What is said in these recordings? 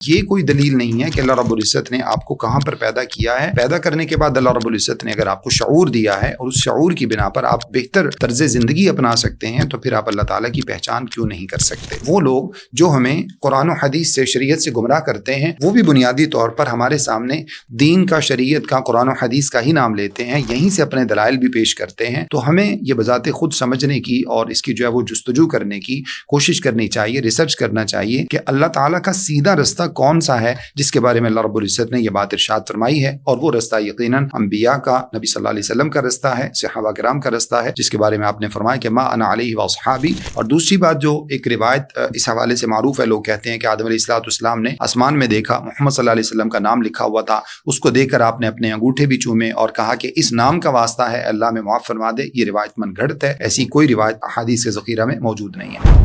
یہ کوئی دلیل نہیں ہے کہ اللہ رب العزت نے آپ کو کہاں پر پیدا کیا ہے۔ پیدا کرنے کے بعد اللہ رب العزت نے اگر آپ کو شعور دیا ہے اور اس شعور کی بنا پر آپ بہتر طرز زندگی اپنا سکتے ہیں تو پھر آپ اللہ تعالیٰ کی پہچان کیوں نہیں کر سکتے؟ وہ لوگ جو ہمیں قرآن و حدیث سے، شریعت سے گمراہ کرتے ہیں، وہ بھی بنیادی طور پر ہمارے سامنے دین کا، شریعت کا، قرآن و حدیث کا ہی نام لیتے ہیں، یہیں سے اپنے دلائل بھی پیش کرتے ہیں۔ تو ہمیں یہ بذات خود سمجھنے کی اور اس کی جو ہے وہ جستجو کرنے کی کوشش کرنی چاہیے، ریسرچ کرنا چاہیے کہ اللہ تعالیٰ کا سیدھا رستہ کون سا ہے جس کے بارے میں اللہ رب العزت نے یہ بات ارشاد فرمائی ہے، اور وہ رستہ یقیناً انبیاء کا، نبی صلی اللہ علیہ وسلم کا رستہ ہے، صحابہ کرام کا رستہ ہے، جس کے بارے میں آپ نے فرمایا کہ ما انا علیہ واصحابی۔ اور دوسری بات جو ایک روایت اس حوالے سے معروف ہے، لوگ کہتے ہیں کہ آدم علیہ السلام نے آسمان میں دیکھا، محمد صلی اللہ علیہ وسلم کا نام لکھا ہوا تھا، اس کو دیکھ کر آپ نے اپنے انگوٹھے بھی چومے اور کہا کہ اس نام کا واسطہ ہے، اللہ میں معاف فرما دے۔ یہ روایت من گھڑت ہے، ایسی کوئی روایت احادیث کے ذخیرہ میں موجود نہیں ہے۔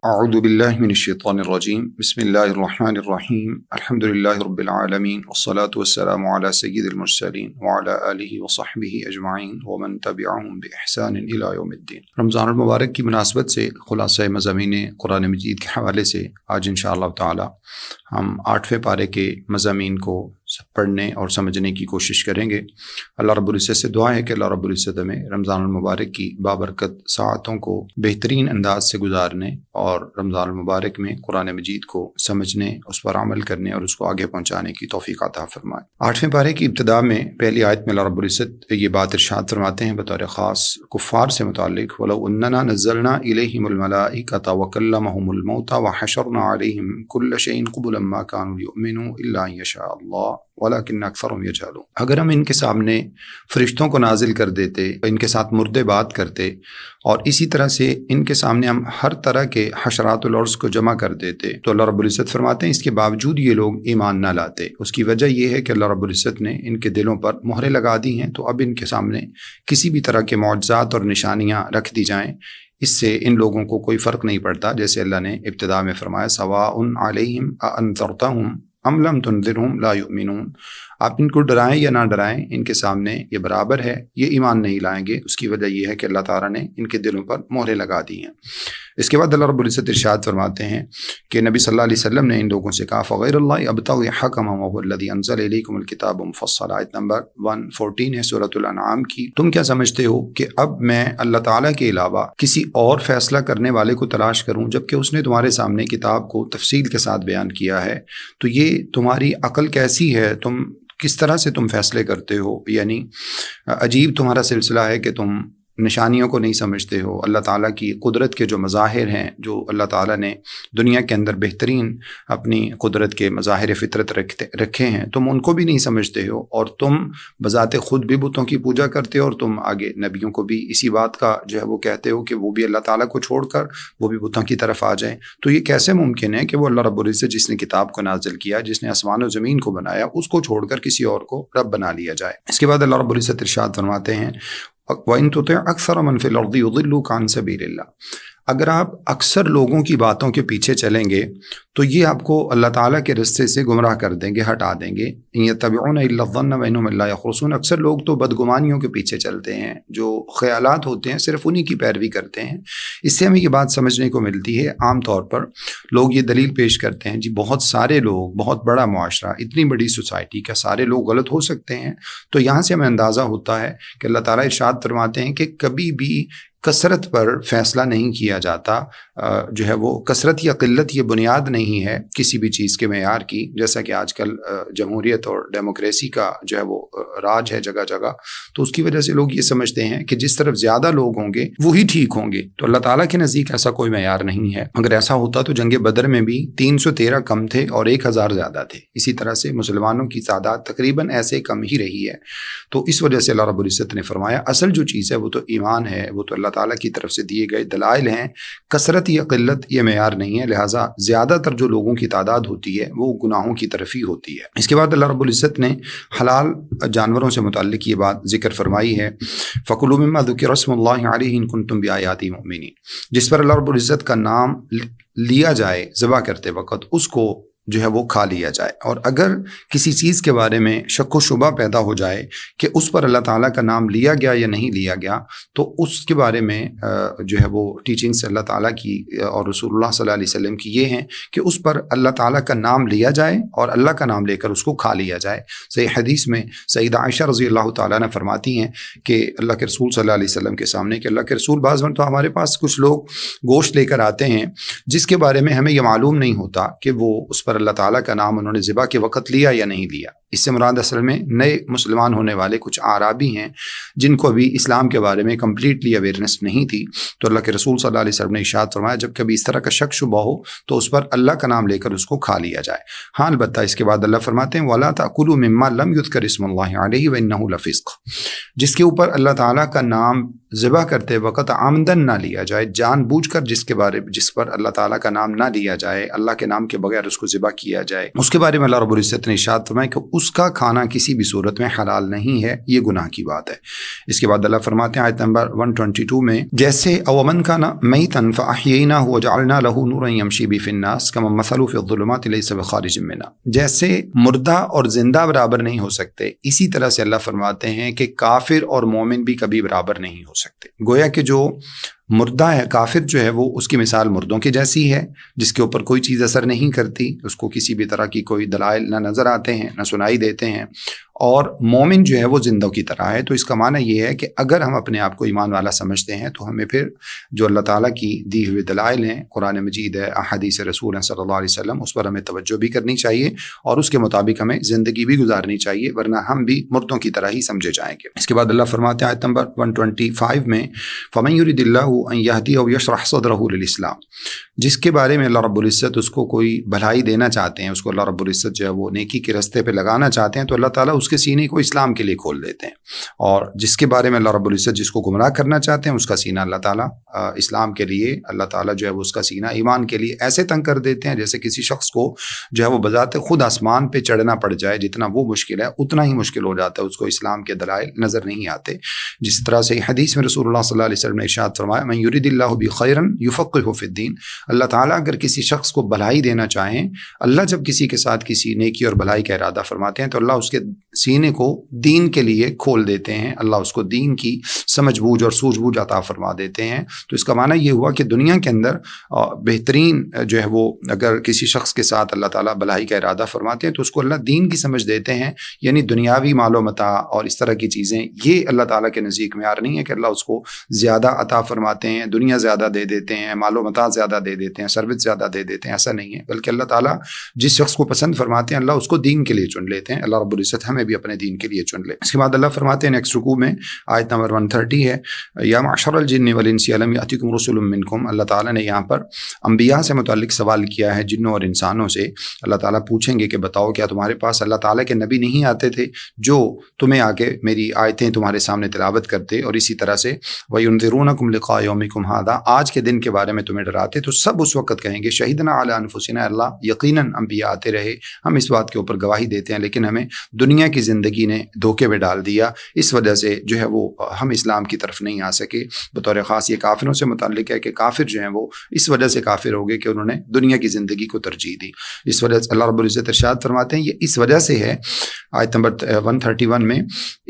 اعوذ باللہ من الشیطان الرجیم، بسم اللہ الرحمن الرحیم، الحمد للہ رب العالمین، والصلاة والسلام علی سید المرسلین وعلی آلہ وصحبہ اجمعین ومن تبعہم بإحسان الی یوم الدین۔ رمضان المبارک کی مناسبت سے خلاصہ مضامین قرآن مجید کے حوالے سے آج انشاءاللہ تعالی ہم 8ویں پارے کے مضامین کو پڑھنے اور سمجھنے کی کوشش کریں گے۔ اللہ رب العزت سے دعا ہے کہ اللہ رب العزت ہمیں رمضان المبارک کی بابرکت ساعتوں کو بہترین انداز سے گزارنے اور رمضان المبارک میں قرآن مجید کو سمجھنے، اس پر عمل کرنے اور اس کو آگے پہنچانے کی توفیق عطا فرمائے۔ 8ویں پارے کی ابتدا میں پہلی آیت میں اللہ رب العزت یہ بات ارشاد فرماتے ہیں بطور خاص کفار سے متعلق، وَلَوْ أَنَّنَا نَزَّلْنَا إِلَيْهِمُ الْمَلَائِكَةَ وَكَلَّمَهُمُ الْمَوْتَى وَحَشَرْنَا عَلَيْهِمْ كُلَّ شَيْءٍ قُبُلًا مَا كَانُوا لِيُؤْمِنُوا إِلَّا أَن يَشَاءَ اللَّهُ وَلَكِنَّ أَكْثَرَهُمْ يَجْهَلُونَ۔ اگر ہم ان کے سامنے فرشتوں کو نازل کر دیتے، ان کے ساتھ مردے بات کرتے، اور اسی طرح سے ان کے سامنے ہم ہر طرح کے حشرات الارض کو جمع کر دیتے، تو اللہ رب العزت فرماتے ہیں اس کے باوجود یہ لوگ ایمان نہ لاتے۔ اس کی وجہ یہ ہے کہ اللہ رب العزت نے ان کے دلوں پر مہریں لگا دی ہیں، تو اب ان کے سامنے کسی بھی طرح کے معجزات اور نشانیاں رکھ دی جائیں، اس سے ان لوگوں کو کوئی فرق نہیں پڑتا۔ جیسے اللہ نے ابتدا میں فرمایا سواء علیہم اانذرتہم ام لم تنذرہم لا یؤمنون، آپ ان کو ڈرائیں یا نہ ڈرائیں، ان کے سامنے یہ برابر ہے، یہ ایمان نہیں لائیں گے۔ اس کی وجہ یہ ہے کہ اللہ تعالیٰ نے ان کے دلوں پر مہریں لگا دی ہیں۔ اس کے بعد اللہ رب العزت ارشاد فرماتے ہیں کہ نبی صلی اللہ علیہ وسلم نے ان لوگوں سے کہا فغیر اللہ ابتغی حکما وهو الذی انزل الیکم الکتاب مفصلا۔ آیت نمبر 114 ہے سورۃ الانعام کی۔ تم کیا سمجھتے ہو کہ اب میں اللہ تعالیٰ کے علاوہ کسی اور فیصلہ کرنے والے کو تلاش کروں جبکہ اس نے تمہارے سامنے کتاب کو تفصیل کے ساتھ بیان کیا ہے؟ تو یہ تمہاری عقل کیسی ہے؟ تم کس طرح سے تم فیصلے کرتے ہو؟ یعنی عجیب تمہارا سلسلہ ہے کہ تم نشانیوں کو نہیں سمجھتے ہو، اللہ تعالیٰ کی قدرت کے جو مظاہر ہیں، جو اللہ تعالیٰ نے دنیا کے اندر بہترین اپنی قدرت کے مظاہر فطرت رکھے ہیں، تم ان کو بھی نہیں سمجھتے ہو، اور تم بذات خود بھی بتوں کی پوجا کرتے ہو، اور تم آگے نبیوں کو بھی اسی بات کا جو ہے وہ کہتے ہو کہ وہ بھی اللہ تعالیٰ کو چھوڑ کر وہ بھی بتوں کی طرف آ جائیں۔ تو یہ کیسے ممکن ہے کہ وہ اللہ رب العزت جس نے کتاب کو نازل کیا، جس نے آسمان و زمین کو بنایا، اس کو چھوڑ کر کسی اور کو رب بنا لیا جائے؟ اس کے بعد اللہ رب العزت ارشاد فرماتے ہیں وَإِن تُطِعْ أَكْثَرَ مَنْ فِي الْأَرْضِ يُضِلُّوكَ عَنْ سَبِيلِ اللَّهِ۔ اگر آپ اکثر لوگوں کی باتوں کے پیچھے چلیں گے تو یہ آپ کو اللہ تعالیٰ کے رستے سے گمراہ کر دیں گے، ہٹا دیں گے۔ إِن يَتَّبِعُونَ إِلَّا الظَّنَّ وَإِنْهُمْ إِلَّا يَخْرُصُونَ۔ اکثر لوگ تو بدگمانیوں کے پیچھے چلتے ہیں، جو خیالات ہوتے ہیں صرف انہی کی پیروی کرتے ہیں۔ اس سے ہمیں یہ بات سمجھنے کو ملتی ہے، عام طور پر لوگ یہ دلیل پیش کرتے ہیں جی بہت سارے لوگ، بہت بڑا معاشرہ، اتنی بڑی سوسائٹی کا سارے لوگ غلط ہو سکتے ہیں؟ تو یہاں سے ہمیں اندازہ ہوتا ہے کہ اللہ تعالیٰ ارشاد فرماتے ہیں کہ کبھی بھی کثرت پر فیصلہ نہیں کیا جاتا، جو ہے وہ کثرت یا قلت یہ بنیاد نہیں ہے کسی بھی چیز کے معیار کی، جیسا کہ آج کل جمہوریت اور ڈیموکریسی کا جو ہے وہ راج ہے جگہ جگہ، تو اس کی وجہ سے لوگ یہ سمجھتے ہیں کہ جس طرف زیادہ لوگ ہوں گے وہی ٹھیک ہوں گے۔ تو اللہ تعالیٰ کے نزدیک ایسا کوئی معیار نہیں ہے۔ اگر ایسا ہوتا تو جنگ بدر میں بھی 313 کم تھے اور 1000 زیادہ تھے۔ اسی طرح سے مسلمانوں کی تعداد تقریباً ایسے کم ہی رہی ہے۔ تو اس وجہ سے اللہ رب العزت نے فرمایا اصل جو چیز ہے وہ تو ایمان ہے، وہ تو اللہ تعالیٰ کی طرف سے دیے گئے دلائل ہیں، کثرت یا قلت یہ معیار نہیں ہے، لہٰذا زیادہ تر جو لوگوں کی تعداد ہوتی ہے وہ گناہوں کی طرف ہی ہوتی ہے۔ اس کے بعد اللہ رب العزت نے حلال جانوروں سے متعلق یہ بات ذکر فرمائی ہے فَكُلُوا مِمَّا ذُكِرَ اسْمُ اللَّهِ عَلَيْهِ إِن كُنتُم بِآيَاتِهِ مُؤْمِنِينَ، جس پر اللہ رب العزت کا نام لیا جائے ذبح کرتے وقت اس کو جو ہے وہ کھا لیا جائے۔ اور اگر کسی چیز کے بارے میں شک و شبہ پیدا ہو جائے کہ اس پر اللہ تعالیٰ کا نام لیا گیا یا نہیں لیا گیا، تو اس کے بارے میں جو ہے وہ ٹیچنگ سے اللہ تعالیٰ کی اور رسول اللہ صلی اللہ علیہ وسلم کی یہ ہیں کہ اس پر اللہ تعالیٰ کا نام لیا جائے اور اللہ کا نام لے کر اس کو کھا لیا جائے۔ صحیح حدیث میں سیدہ عائشہ رضی اللہ تعالیٰ نے فرماتی ہیں کہ اللہ کے رسول صلی اللہ علیہ وسلم کے سامنے کہ اللہ کے رسول، بعض مرتبہ ہمارے پاس کچھ لوگ گوشت لے کر آتے ہیں جس کے بارے میں ہمیں یہ معلوم نہیں ہوتا کہ وہ اس پر اللہ تعالیٰ کا نام انہوں نے ذبح کے وقت لیا یا نہیں لیا۔ اس سے مراد اصل میں نئے مسلمان ہونے والے کچھ اعرابی ہیں جن کو ابھی اسلام کے بارے میں کمپلیٹلی اویئرنیس نہیں تھی۔ تو اللہ کے رسول صلی اللہ علیہ وسلم نے ارشاد فرمایا جب کبھی اس طرح کا شک شبہ ہو تو اس پر اللہ کا نام لے کر اس کو کھا لیا جائے۔ ہاں البتہ اس کے بعد اللہ فرماتے ہیں وَلَا تَأْكُلُوا مِمَّا لَمْ يُذْكَرِ اسْمُ اللَّهِ عَلَيْهِ وَإِنَّهُ لَفِسْقٌ، جس کے اوپر اللہ تعالیٰ کا نام ذبح کرتے وقت عمدن نہ لیا جائے، جان بوجھ کر جس پر اللہ تعالیٰ کا نام نہ لیا جائے، اللہ کے نام کے بغیر اس کو ذبح کیا جائے، اس کے بارے میں اللہ رب العزت نے ارشاد فرمایا کہ اس کا کھانا کسی بھی صورت میں حلال نہیں ہے، یہ گناہ کی بات ہے۔ اس کے بعد اللہ فرماتے ہیں آیت نمبر 122 میں جیسے اومن کان میتا فاحییناہ وجعلنا لہ نورا یمشی بہ فی الناس کما مثلہ فی الظلمات لیس بخارج منہا، جیسے مردہ اور زندہ برابر نہیں ہو سکتے، اسی طرح سے اللہ فرماتے ہیں کہ کافر اور مومن بھی کبھی برابر نہیں ہو سکتے۔ گویا کہ جو مردہ ہے، کافر جو ہے وہ اس کی مثال مردوں کی جیسی ہے جس کے اوپر کوئی چیز اثر نہیں کرتی، اس کو کسی بھی طرح کی کوئی دلائل نہ نظر آتے ہیں نہ سنائی دیتے ہیں، اور مومن جو ہے وہ زندوں کی طرح ہے۔ تو اس کا معنی یہ ہے کہ اگر ہم اپنے آپ کو ایمان والا سمجھتے ہیں تو ہمیں پھر جو اللہ تعالیٰ کی دی ہوئی دلائل ہیں، قرآن مجید ہے، احادیث رسول صلی اللہ علیہ وسلم، اس پر ہمیں توجہ بھی کرنی چاہیے اور اس کے مطابق ہمیں زندگی بھی گزارنی چاہیے، ورنہ ہم بھی مردوں کی طرح ہی سمجھے جائیں گے۔ اس کے بعد اللہ فرماتے ہیں آیت نمبر 125 میں فَمَن يُرِدِ اللَّهُ أَن يَهْدِيَهُ يَشْرَحْ صَدْرَهُ لِلْإِسْلَامِ، جس کے بارے میں اللہ رب العزت اس کو کوئی بھلائی دینا چاہتے ہیں، اس کو اللہ رب العزت جو ہے وہ نیکی کے راستے پہ لگانا چاہتے ہیں، تو اللہ تعالیٰ اس کے سینے کو اسلام کے لیے کھول دیتے ہیں، اور جس کے بارے میں اللہ رب العزت جس کو گمراہ کرنا چاہتے ہیں اس کا سینہ اللہ تعالیٰ اسلام کے لیے، اللہ تعالیٰ جو ہے وہ اس کا سینہ ایمان کے لیے ایسے تنگ کر دیتے ہیں جیسے کسی شخص کو جو ہے وہ بذات خود آسمان پہ چڑھنا پڑ جائے، جتنا وہ مشکل ہے اتنا ہی مشکل ہو جاتا ہے، اس کو اسلام کے دلائل نظر نہیں آتے۔ جس طرح سے حدیث میں رسول اللہ صلی اللہ علیہ وسلم نے ارشاد فرمایا من یرید اللہ بہ خیرا یفقہہ فی الدین، اللہ تعالیٰ اگر کسی شخص کو بھلائی دینا چاہیں، اللہ جب کسی کے ساتھ کسی نیکی اور بھلائی کا ارادہ فرماتے ہیں تو اللہ اس کے سینے کو دین کے لیے کھول دیتے ہیں، اللہ اس کو دین کی سمجھ بوجھ اور سوجھ بوجھ عطا فرما دیتے ہیں۔ تو اس کا معنی یہ ہوا کہ دنیا کے اندر بہترین جو ہے وہ اگر کسی شخص کے ساتھ اللہ تعالیٰ بھلائی کا ارادہ فرماتے ہیں تو اس کو اللہ دین کی سمجھ دیتے ہیں، یعنی دنیاوی مال و متاع اور اس طرح کی چیزیں یہ اللہ تعالیٰ کے نزدیک معیار نہیں ہے کہ اللہ اس کو زیادہ عطا فرماتے ہیں، دنیا زیادہ دے دیتے ہیں، مال و متاع زیادہ دے دیتے ہیں، سروس زیادہ دے دیتے ہیں، ایسا نہیں ہے، بلکہ اللہ تعالیٰ جس شخص کو پسند فرماتے ہیں اللہ اس کو دین کے لیے چن لیتے ہیں۔ اللہ رب العزت ہمیں بھی اپنے دین کے لیے چن لے۔ اس کے بعد اللہ فرماتے ہیں نیکسٹ رکوع میں آیت نمبر 130 ہے یا معشر الجن والانس الم یاتکم رسل منکم، اللہ تعالیٰ نے یہاں پر انبیاء سے متعلق سوال کیا ہے، جنوں اور انسانوں سے۔ اللہ تعالیٰ پوچھیں گے کہ بتاؤ کیا تمہارے پاس اللہ تعالیٰ کے نبی نہیں آتے تھے جو تمہیں آ کے میری آیتیں تمہارے سامنے تلاوت کرتے اور اسی طرح سے وَيُنذِرُونَكُمْ لِقَاءَ يَوْمِكُمْ هَذَا، آج کے دن کے بارے میں تمہیں ڈراتے؟ تو سب اس وقت کہیں گے شہیدنا علی انفسنا، اللہ یقیناً انبیاء آتے رہے، ہم اس بات کے اوپر گواہی دیتے ہیں، لیکن ہمیں دنیا کی زندگی نے دھوکے میں ڈال دیا، اس وجہ سے جو ہے وہ ہم اسلام کی طرف نہیں آ سکے۔ بطور خاص یہ کافروں سے متعلق ہے کہ کافر جو ہیں وہ اس وجہ سے کافر ہو گئے کہ انہوں نے دنیا کی زندگی کو ترجیح دی۔ اس وجہ سے اللہ رب العزت ارشاد فرماتے ہیں یہ اس وجہ سے ہے، آیت نمبر 131 میں،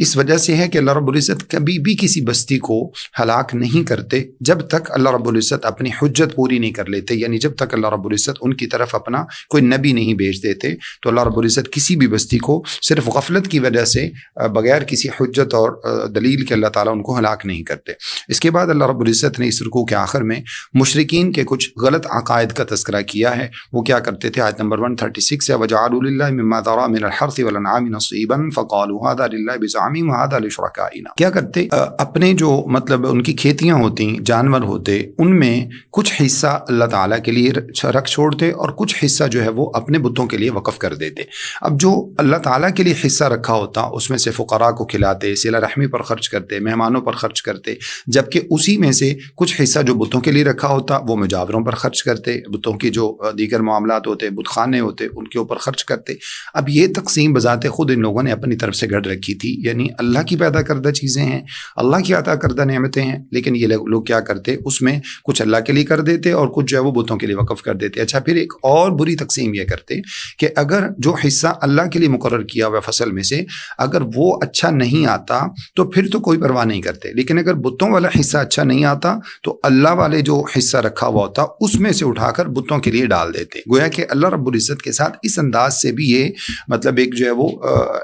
اس وجہ سے ہے کہ اللہ رب العزت کبھی بھی کسی بستی کو ہلاک نہیں کرتے جب تک اللہ رب العزت اپنی حجت پوری نہیں کر لیتے، یعنی جب تک اللہ رب العزت ان کی طرف اپنا کوئی نبی نہیں بھیج دیتے۔ تو اللہ رب العزت کسی بھی بستی کو صرف غفلت کی وجہ سے بغیر کسی حجت اور دلیل کے اللہ تعالیٰ ان کو ہلاک نہیں کرتے۔ اس کے بعد اللہ رب العزت نے اس رکوع کے آخر میں مشرکین کے کچھ غلط عقائد کا تذکرہ کیا ہے۔ وہ کیا کرتے تھے؟ آیت نمبر 136 ہے وَجَعَلُوا لِلَّهِ مِمَّا ذَرَأَ مِنَ الْحَرْثِ وَالْأَنْعَامِ نَصِيبًا فَقَالُوا هَذَا لِلَّهِ بِزَعْمِهِمْ وَهَذَا لِشُرَكَائِنَا، کیا کرتے اپنے جو مطلب ان کی کھیتیاں ہوتی، جانور ہوتے، ان میں کچھ حصہ اللہ تعالیٰ کے لیے رکھ چھوڑتے اور کچھ حصہ جو ہے وہ اپنے بتوں کے لیے وقف کر دیتے۔ اب جو اللہ تعالیٰ کے لیے حصہ رکھا ہوتا اس میں سے فقراء کو کھلاتے، صلہ رحمی پر خرچ کرتے، مہمانوں پر خرچ کرتے، جبکہ اسی میں سے کچھ حصہ جو بتوں کے لیے رکھا ہوتا وہ مجاوروں پر خرچ کرتے، بتوں کے جو دیگر معاملات ہوتے، بت خانے ہوتے، ان کے اوپر خرچ کرتے۔ اب یہ تقسیم بذات خود ان لوگوں نے اپنی طرف سے گھڑ رکھی تھی، یعنی اللہ کی پیدا کردہ چیزیں ہیں، اللہ کی عطا کردہ نعمتیں ہیں، لیکن یہ لوگ کیا کرتے، اس میں کچھ اللہ کے لیے کر دیتے اور کچھ جو ہے وہ بتوں کے لیے وقف کر دیتے۔ اچھا، پھر ایک اور بری تقسیم یہ کرتے کہ اگر جو حصہ اللہ کے لیے مقرر کیا ہوا فصل میں سے اگر وہ اچھا نہیں آتا تو پھر تو کوئی پرواہ نہیں کرتے، لیکن اگر بتوں والا حصہ اچھا نہیں آتا تو اللہ والے جو حصہ رکھا ہوا ہوتا اس میں سے اٹھا کر بتوں کے لیے ڈال دیتے۔ گویا کہ اللہ رب العزت کے ساتھ اس انداز سے بھی یہ مطلب ایک جو ہے وہ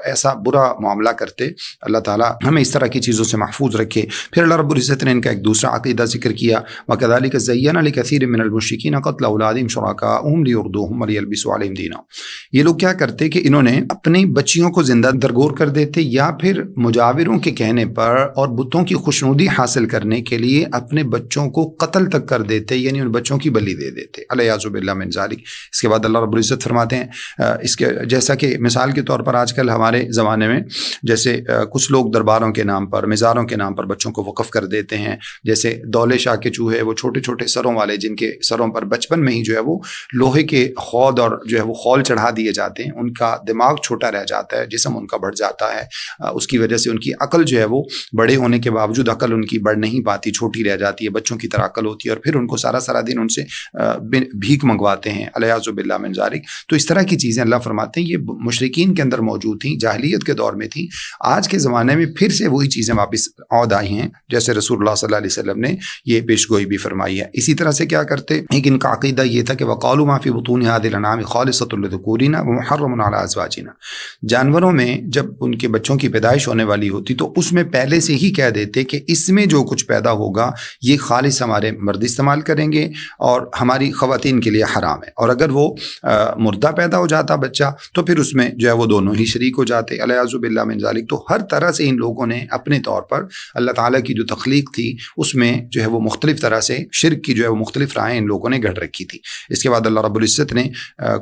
ایسا برا معاملہ کرتے۔ اللہ تعالیٰ ہمیں اس طرح کی چیزوں سے محفوظ رکھے۔ پھر اللہ رب العزت نے ان کا ایک دوسرا عقیدہ ذکر کیا، وَكَذَلِكَ زَيَّنَ لِكَثِيرٍ مِّنَ الْمُشْرِكِينَ قَتْلَ أَوْلَادِهِمْ شُرَكَاءَهُمْ لِيُرْدُوهُمْ وَلِيَلْبِسُوا عَلَيْهِمْ دِينَهُمْ۔ یہ لوگ کیا کرتے کہ انہوں نے اپنی بچیوں کو زندہ درگور کر دیتے یا پھر مجاوروں کے کہنے پر اور بتوں کی خوشنودی حاصل کرنے کے لیے اپنے بچوں کو قتل تک کر دیتے، یعنی ان بچوں کی بلی دے دیتے، الیاذ باللہ من ذالک۔ اس کے بعد اللہ رب العزت فرماتے ہیں اس کے جیسا کہ مثال کے طور پر آج کل ہمارے زمانے میں جیسے کچھ لوگ درباروں کے نام پر، مزاروں کے نام پر بچوں کو وقف کر دیتے ہیں، جیسے دولے شاہ کے چوہے، وہ چھوٹے چھوٹے سروں والے جن کے سروں پر بچپن میں ہی جو ہے وہ لوہے کے خود اور جو ہے وہ خول چڑھا دیے جاتے ہیں، ان کا دماغ چھوٹا رہ جاتا ہے، جسم ان کا بڑھ جاتا ہے، اس کی وجہ سے ان کی عقل جو ہے وہ بڑے ہونے کے باوجود عقل ان کی بڑھ نہیں پاتی، چھوٹی رہ جاتی ہے، بچوں کی طرح عقل ہوتی ہے، اور پھر ان کو سارا دن ان سے بھیک منگواتے ہیں، الیاذ باللہ من ذالک۔ تو اس طرح کی چیزیں اللہ فرماتے ہیں یہ مشرکین کے اندر موجود تھیں، جاہلیت کے دور میں تھیں، آج کے زمانے میں پھر سے وہی چیزیں واپس عود آئی ہیں، جیسے رسول اللہ صلی اللہ علیہ وسلم نے یہ پیش گوئی بھی فرمائی ہے۔ اسی طرح سے کیا کرتے، ایک ان کا عقیدہ یہ تھا کہ وَقَالُوا مَا فِي بُطُونِ هَٰذِهِ الْأَنْعَامِ خَالِصَةٌ لِّذُكُورِنَا وَمُحَرَّمٌ عَلَىٰ أَزْوَاجِنَا۔ جانوروں میں جب ان کے بچوں کی پیدائش ہونے والی ہوتی تو اس میں پہلے سے ہی کہہ دیتے کہ اس میں جو کچھ پیدا ہوگا یہ خالص ہمارے مرد استعمال کریں گے اور ہماری خواتین کے لیے حرام ہے، اور اگر وہ مردہ پیدا ہو جاتا بچہ تو پھر اس میں جو ہے وہ دونوں ہی شریک ہو جاتے، الیاذ باللہ من ذالک۔ تو ہر طرح سے ان لوگوں نے اپنے طور پر اللہ تعالیٰ کی جو تخلیق تھی اس میں جو ہے وہ مختلف طرح سے شرک کی جو ہے وہ مختلف راہیں ان لوگوں نے گھڑ رکھی تھی۔ اس کے بعد اللہ رب العزت نے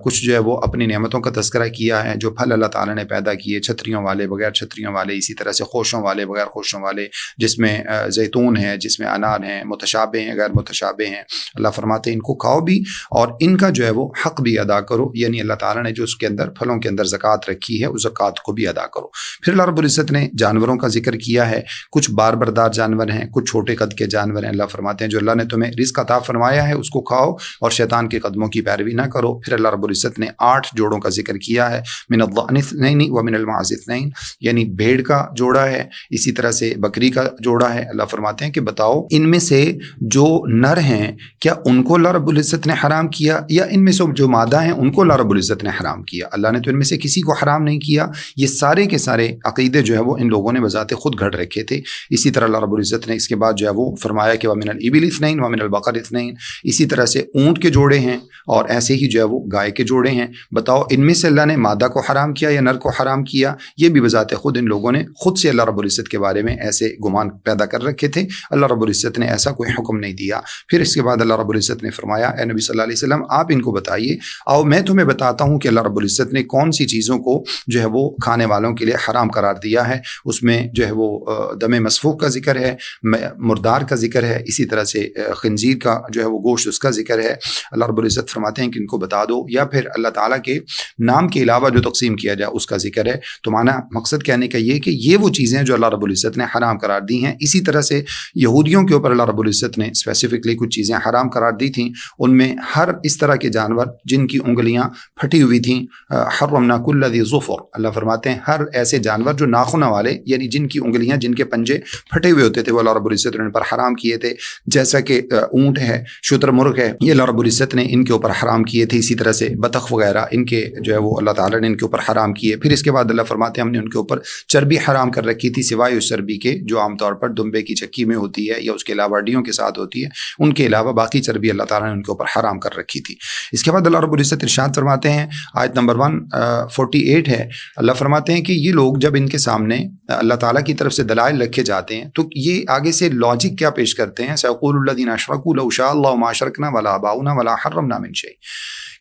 کچھ جو ہے وہ اپنی نعمتوں کا تذکرہ کیا ہے، جو پھل اللہ تعالیٰ نے پیدا کیے، چھتریوں والے، بغیر چھتریوں والے، اسی طرح سے خوشوں والے، بغیر خوشوں والے، جس میں زیتون ہے، جس میں انار ہیں، متشابہ ہیں، غیر متشابہ ہیں۔ اللہ فرماتے ہیں ان کو کھاؤ بھی اور ان کا جو ہے وہ حق بھی ادا کرو، یعنی اللہ تعالیٰ نے جو اس کے اندر پھلوں کے اندر زکوٰۃ رکھی ہے اس زکوٰۃ کو بھی ادا کرو۔ پھر اللہ رب العزت نے جانوروں کا ذکر کیا ہے، کچھ بار بردار جانور ہیں، کچھ چھوٹے قد کے جانور ہیں۔ اللہ فرماتے ہیں جو اللہ نے تمہیں رزق عطا فرمایا ہے اس کو کھاؤ اور شیطان کے قدموں کی پیروی نہ کرو۔ پھر اللہ رب العزت نے 8 جوڑوں کا ذکر کیا ہے، من الضأن اثنین ومن المعز اثنین، یعنی بھیڑ کا جوڑا ہے، اسی طرح سے بکری کا جوڑا ہے۔ اللہ فرماتے ہیں کہ بتاؤ ان میں سے جو نر ہیں کیا ان کو اللہ رب العزت نے حرام کیا یا ان میں سے جو مادہ ہیں ان کو اللہ رب العزت نے حرام کیا؟ اللہ نے تو ان میں سے کسی کو حرام نہیں کیا۔ یہ سارے کے سارے عقیدے جو ہے وہ ان لوگوں نے بذات خود گھڑ رکھے تھے۔ اسی طرح اللہ رب العزت نے اس کے بعد جو ہے وہ فرمایا کہ وَمِنَ الْإِبِلِ اثْنَيْنِ وَمِنَ الْبَقَرِ اثْنَيْنِ، اسی طرح سے اونٹ کے جوڑے ہیں اور ایسے ہی جو ہے وہ گائے کے جوڑے ہیں۔ بتاؤ ان میں سے اللہ نے مادہ کو حرام کیا یا نر کو حرام کیا؟ یہ بھی بذات خود ان لوگوں نے خود سے اللہ رب العزت کے بارے میں ایسے گمان پیدا کر رکھے تھے۔ اللہ رب العزت نے ایسا کوئی حکم نہیں دیا۔ پھر اس کے بعد اللہ رب العزت نے فرمایا اے نبی صلی اللہ علیہ وسلم آپ ان کو بتائیے، آؤ میں تمہیں بتاتا ہوں کہ اللہ رب العزت نے کون سی چیزوں کو جو ہے وہ کھانے والوں کے لیے حرام قرار دیا ہے۔ اس میں جو ہے وہ دم مسفوک کا ذکر ہے، مردار کا ذکر ہے، اسی طرح سے خنزیر کا جو ہے وہ گوشت اس کا ذکر ہے۔ اللہ رب العزت فرماتے ہیں کہ ان کو بتا دو، یا پھر اللہ تعالیٰ کے نام کے علاوہ جو تقسیم کیا جائے اس کا ذکر ہے۔ تو معنی مقصد کہنے کا یہ کہ یہ وہ چیزیں جو اللہ رب العزت نے حرام قرار دی ہیں۔ اسی طرح سے یہودیوں کے اوپر اللہ رب العزت نے اسپیسیفکلی کچھ چیزیں حرام قرار دی تھیں، ان میں ہر اس طرح کے جانور جن کی انگلیاں پھٹی ہوئی تھیں، حرمنا کل ذی ظفر، اللہ فرماتے ہیں ہر ایسے جانور جو ناخنوں والے یعنی جن کی انگلیاں، جن کے پنجے پھٹے ہوئے ہوتے تھے، وہ اللہ رب العزت نے ان پر حرام کیے تھے، جیسا کہ اونٹ ہے، شتر مرغ ہے، یہ اللہ رب العزت نے ان کے اوپر حرام کیے تھے۔ اسی طرح سے بطخ وغیرہ ان کے جو ہے وہ اللہ تعالیٰ نے ان کے اوپر حرام کیے۔ پھر اس کے بعد اللہ فرماتے ہیں ہم نے ان کے اوپر چربی حرام کر رکھی تھی، سوائے اس چربی کے جو عام طور پر دمبے کی چکی میں ہوتی ہے یا اس کے علاوہ ہڈیوں کے ساتھ ہوتی ہے، ان کے علاوہ باقی چربی اللہ تعالیٰ نے ان کے اوپر حرام کر رکھی تھی۔ اس کے بعد اللہ رب العزت ارشاد فرماتے ہیں، آیت نمبر 148 ہے، اللہ فرماتے ہیں کہ یہ لوگ جب ان کے سامنے اللہ تعالیٰ کی طرف سے دلائل رکھے جاتے ہیں تو یہ آگے سے لاجک کیا پیش کرتے ہیں، سَيَقُولُ الَّذِينَ أَشْرَكُوا لَوْ شَاءَ اللَّهُ مَا أَشْرَكْنَا وَلَا آبَاؤُنَا وَلَا حَرَّمْنَا مِن شَيْءٍ،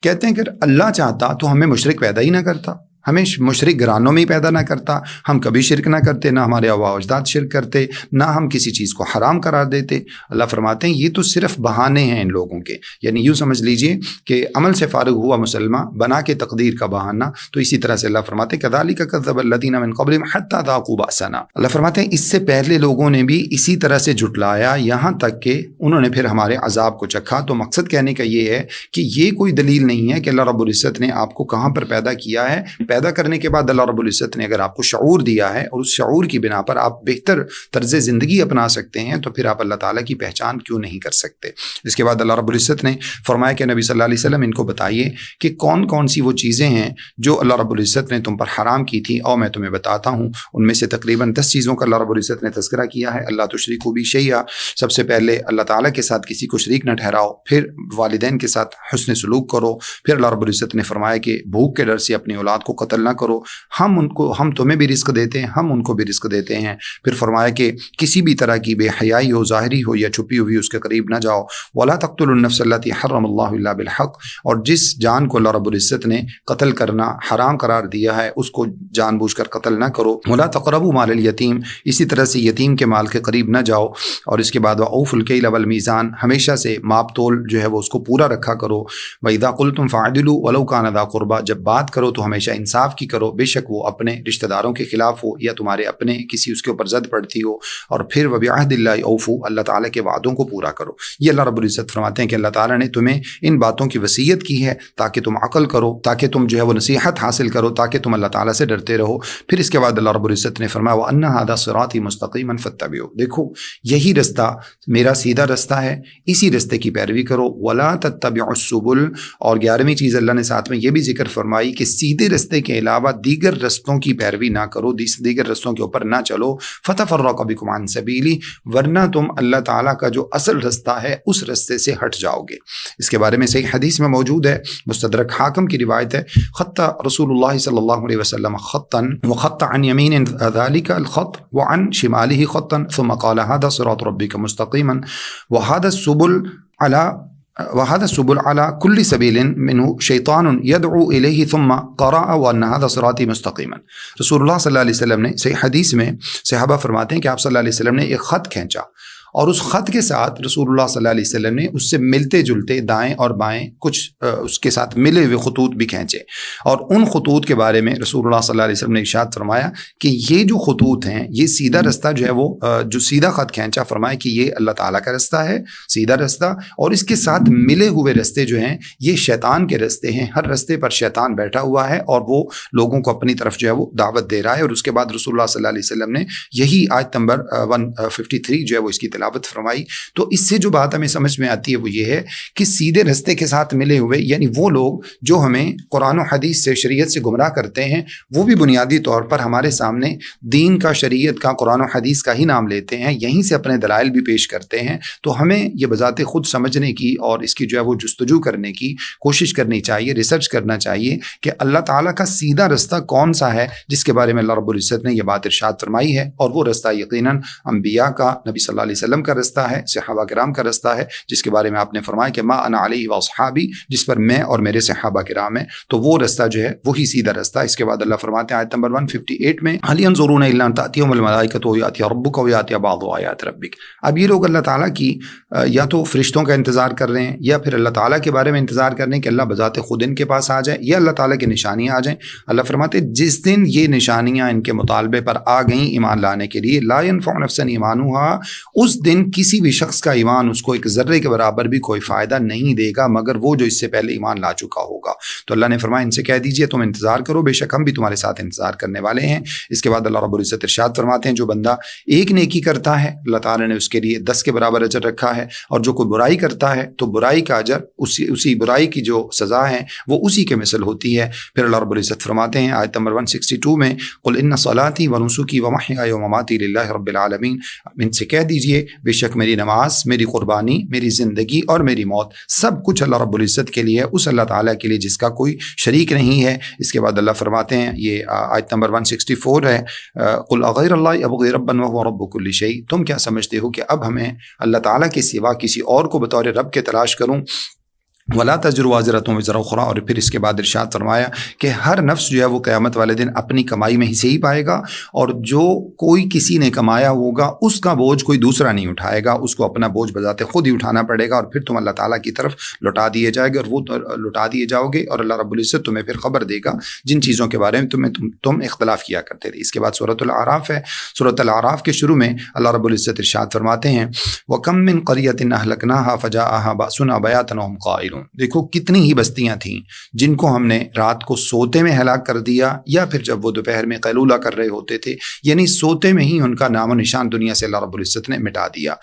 کہتے ہیں کہ اللہ چاہتا تو ہمیں مشرک پیدا ہی نہ کرتا، ہمیں مشرک گھرانوں میں ہی پیدا نہ کرتا، ہم کبھی شرک نہ کرتے، نہ ہمارے آباء و اجداد شرک کرتے، نہ ہم کسی چیز کو حرام قرار دیتے۔ اللہ فرماتے ہیں یہ تو صرف بہانے ہیں ان لوگوں کے، یعنی یوں سمجھ لیجئے کہ عمل سے فارغ ہوا مسلمان بنا کے تقدیر کا بہانہ۔ تو اسی طرح سے اللہ فرماتے ہیں کذالک کذب الذین من قبلہم حتی ذاقوا بأسنا، اللہ فرماتے ہیں اس سے پہلے لوگوں نے بھی اسی طرح سے جھٹلایا یہاں تک کہ انہوں نے پھر ہمارے عذاب کو چکھا۔ تو مقصد کہنے کا یہ ہے کہ یہ کوئی دلیل نہیں ہے کہ اللہ رب العزت نے آپ کو کہاں پر پیدا کیا ہے۔ پیدا کرنے کے بعد اللہ رب العزت نے اگر آپ کو شعور دیا ہے اور اس شعور کی بنا پر آپ بہتر طرز زندگی اپنا سکتے ہیں تو پھر آپ اللہ تعالیٰ کی پہچان کیوں نہیں کر سکتے۔ اس کے بعد اللہ رب العزت نے فرمایا کہ نبی صلی اللہ علیہ وسلم ان کو بتائیے کہ کون کون سی وہ چیزیں ہیں جو اللہ رب العزت نے تم پر حرام کی تھی، اور میں تمہیں بتاتا ہوں۔ ان میں سے تقریباً 10 چیزوں کا اللہ رب العزت نے تذکرہ کیا ہے۔ اللہ تشرکوا بی شیئا، سب سے پہلے اللہ تعالیٰ کے ساتھ کسی کو شریک نہ ٹھہراؤ، پھر والدین کے ساتھ حسن سلوک کرو، پھر اللہ رب العزت نے فرمایا کہ بھوک کے ڈر سے اپنی اولاد کو قتل نہ کرو، ہم تمہیں بھی رزق دیتے ہیں، ہم ان کو بھی رزق دیتے ہیں۔ پھر فرمایا کہ کسی بھی طرح کی بے حیائی ہو، ظاہری ہو یا چھپی ہوئی، اس کے قریب نہ جاؤ۔ ولا تقتلوا النفس التي حرم اللہ الا بالحق، اور جس جان کو اللہ رب العزت نے قتل کرنا حرام قرار دیا ہے اس کو جان بوجھ کر قتل نہ کرو۔ ولا تقربوا مال الیتیم، اسی طرح سے یتیم کے مال کے قریب نہ جاؤ۔ اور اس کے بعد وأوفوا الکیل والمیزان، ہمیشہ سے ماپ تول جو ہے وہ اس کو پورا رکھا کرو۔ وإذا قلتم فاعدلوا ولو كان ذا قربى، جب بات کرو تو ہمیشہ انصاف کی کرو، بے شک وہ اپنے رشتہ داروں کے خلاف ہو یا تمہارے اپنے کسی اس کے اوپر زد پڑتی ہو۔ اور پھر وبعہد اللہ اوفوا، اللہ تعالیٰ کے وعدوں کو پورا کرو۔ یہ اللہ رب العزت فرماتے ہیں کہ اللہ تعالیٰ نے تمہیں ان باتوں کی وصیت کی ہے تاکہ تم عقل کرو، تاکہ تم جو ہے وہ نصیحت حاصل کرو، تاکہ تم اللہ تعالیٰ سے ڈرتے رہو۔ پھر اس کے بعد اللہ رب العزت نے فرمایا وَأَنَّ هَذَا صِرَاطِي مُسْتَقِيمًا فَاتَّبِعُوهُ، دیکھو یہی رستہ میرا سیدھا رستہ ہے، اسی رستے کی پیروی کرو۔ وَلَا تَتَّبِعُوا السُّبُلَ، اور 11ویں چیز اللہ نے ساتھ میں یہ بھی ذکر فرمائی کہ سیدھے رستے کے علاوہ دیگر رستوں کی پیروی نہ کرو، دیگر رستوں کے اوپر نہ چلو۔ فَتَفَرَّقَ بِكُمْ عَنْ سَبِيلِهِ، ورنہ تم اللہ تعالیٰ کا جو اصل رستہ ہے اس رستے سے ہٹ جاؤ گے۔ اس کے بارے میں صحیح حدیث میں موجود ہے، مستدرک حاکم کی روایت ہے، خط رسول اللہ صلی اللہ علیہ وسلم خطا وخط عن يمين ذلك الخط وعن شماله خطا ثم قال هذا صراط ربك مستقيما وهذا السبل على كل سبيل منه شيطان يدعو إليه ثم قرأ وأن هذا صراطي مستقيما۔ رسول اللہ صلی اللہ علیہ وسلم نے صحیح حدیث میں صحابہ فرماتے ہیں کہ آپ صلی اللہ علیہ وسلم نے ایک خط کھینچا، اور اس خط کے ساتھ رسول اللہ صلی اللہ علیہ وسلم نے اس سے ملتے جلتے دائیں اور بائیں کچھ اس کے ساتھ ملے ہوئے خطوط بھی کھینچے، اور ان خطوط کے بارے میں رسول اللہ صلی اللہ علیہ وسلم نے ارشاد فرمایا کہ یہ جو خطوط ہیں، یہ سیدھا رستہ جو ہے وہ جو سیدھا خط کھینچا، فرمایا کہ یہ اللہ تعالیٰ کا رستہ ہے، سیدھا رستہ، اور اس کے ساتھ ملے ہوئے رستے جو ہیں یہ شیطان کے رستے ہیں، ہر رستے پر شیطان بیٹھا ہوا ہے اور وہ لوگوں کو اپنی طرف جو ہے وہ دعوت دے رہا ہے۔ اور اس کے بعد رسول اللہ صلی اللہ علیہ وسلم نے یہی آیت نمبر 153 جو ہے وہ اس کی تلاوت فرمائی۔ تو اس سے جو بات ہمیں سمجھ میں آتی ہے وہ یہ ہے کہ سیدھے رستے کے ساتھ ملے ہوئے، یعنی وہ لوگ جو ہمیں قرآن و حدیث سے، شریعت سے گمراہ کرتے ہیں، وہ بھی بنیادی طور پر ہمارے سامنے دین کا، شریعت کا، قرآن و حدیث کا ہی نام لیتے ہیں، یہیں سے اپنے دلائل بھی پیش کرتے ہیں۔ تو ہمیں یہ بذات خود سمجھنے کی اور اس کی جو ہے وہ جستجو کرنے کی کوشش کرنی چاہیے، ریسرچ کرنا چاہیے کہ اللہ تعالیٰ کا سیدھا رستہ کون سا ہے جس کے بارے میں اللہ رب العزت نے یہ بات ارشاد فرمائی ہے، اور وہ رستہ یقیناً انبیاء کا، نبی صلی اللہ علیہ وسلم کا رستہ ہے، صحابہ کرام کا رستہ ہے، جس کے بارے میں آپ نے فرمایا کہ ما انا علیہ واصحابی، جس پر میں اور میرے صحابہ کرام ہیں۔ تو وہ رستہ جو ہے وہی سیدھا رستہ۔ اس کے بعد اللہ فرماتے ہیں آیت نمبر 158 میں هل ينظرون الا ان تاتيهم الملائکۃ وياتي ربك وياتي بعض آیات ربك۔ اب یہ لوگ اللہ تعالیٰ کی یا تو فرشتوں کا انتظار کر رہے ہیں، یا پھر اللہ تعالیٰ کے بارے میں انتظار کر رہے ہیں کہ اللہ بذات خود ان کے پاس آ جائے، یا اللہ تعالیٰ کی نشانیاں آ جائیں۔ اللہ فرماتے ہیں جس دن یہ نشانیاں ان کے مطالبے پر آ گئیں ایمان لانے کے لیے، لا ينفع نفسا ایمانها، اس دن کسی بھی شخص کا ایمان اس کو ایک ذرے کے برابر بھی کوئی فائدہ نہیں دے گا مگر وہ جو اس سے پہلے ایمان لا چکا ہوگا۔ تو اللہ نے فرمایا ان سے کہہ دیجئے تم انتظار کرو، بے شک ہم بھی تمہارے ساتھ انتظار کرنے والے ہیں۔ اس کے بعد اللہ رب العزت ارشاد فرماتے ہیں جو بندہ ایک نیکی کرتا ہے اللہ تعالیٰ نے اس کے لیے 10 کے برابر اجر رکھا ہے، اور جو کوئی برائی کرتا ہے تو برائی کا اجر اسی برائی کی جو سزا ہے وہ اسی کے مثل ہوتی ہے۔ پھر اللہ رب العزت فرماتے ہیں آیت نمبر 162 میں قل ان صلاتي ونسكي ومحياي ومماتي لله رب العالمین، ان سے کہہ دیجئے بے شک میری نماز، میری قربانی، میری زندگی اور میری موت سب کچھ اللہ رب العزت کے لیے، اس اللہ تعالیٰ کے لیے جس کا کوئی شریک نہیں ہے۔ اس کے بعد اللہ فرماتے ہیں، یہ آیت نمبر 164 ہے، قل اغیر اللہ ابغی ربا وهو رب كل شيء، تم کیا سمجھتے ہو کہ اب ہمیں اللہ تعالیٰ کے سوا کسی اور کو بطور رب کے تلاش کروں ولا تزر وازرۃ وزر اخری، اور پھر اس کے بعد ارشاد فرمایا کہ ہر نفس جو ہے وہ قیامت والے دن اپنی کمائی میں حصے ہی پائے گا، اور جو کوئی کسی نے کمایا ہوگا اس کا بوجھ کوئی دوسرا نہیں اٹھائے گا، اس کو اپنا بوجھ بذات خود ہی اٹھانا پڑے گا، اور پھر تم اللہ تعالیٰ کی طرف لوٹا دیے جائے گے، اور وہ لوٹا دیے جاؤ گے، اور اللہ رب العزت تمہیں پھر خبر دے گا جن چیزوں کے بارے میں تم اختلاف کیا کرتے تھے۔ اس کے بعد سورۃ الاعراف ہے۔ سورۃ الاعراف کے شروع میں اللہ رب العزت ارشاد فرماتے ہیں وَكَم مِّن قَرْيَةٍ أَهْلَكْنَاهَا فَجَاءَهَا بَأْسُنَا بَيَاتًا وَهُمْ قَائِلُونَ، دیکھو کتنی ہی بستیاں تھیں جن کو ہم نے رات کو سوتے میں ہلاک کر دیا، یا پھر جب وہ دوپہر میں قیلولہ کر رہے ہوتے تھے، یعنی سوتے میں ہی ان کا نام و نشان دنیا سے اللہ رب العزت نے مٹا دیا۔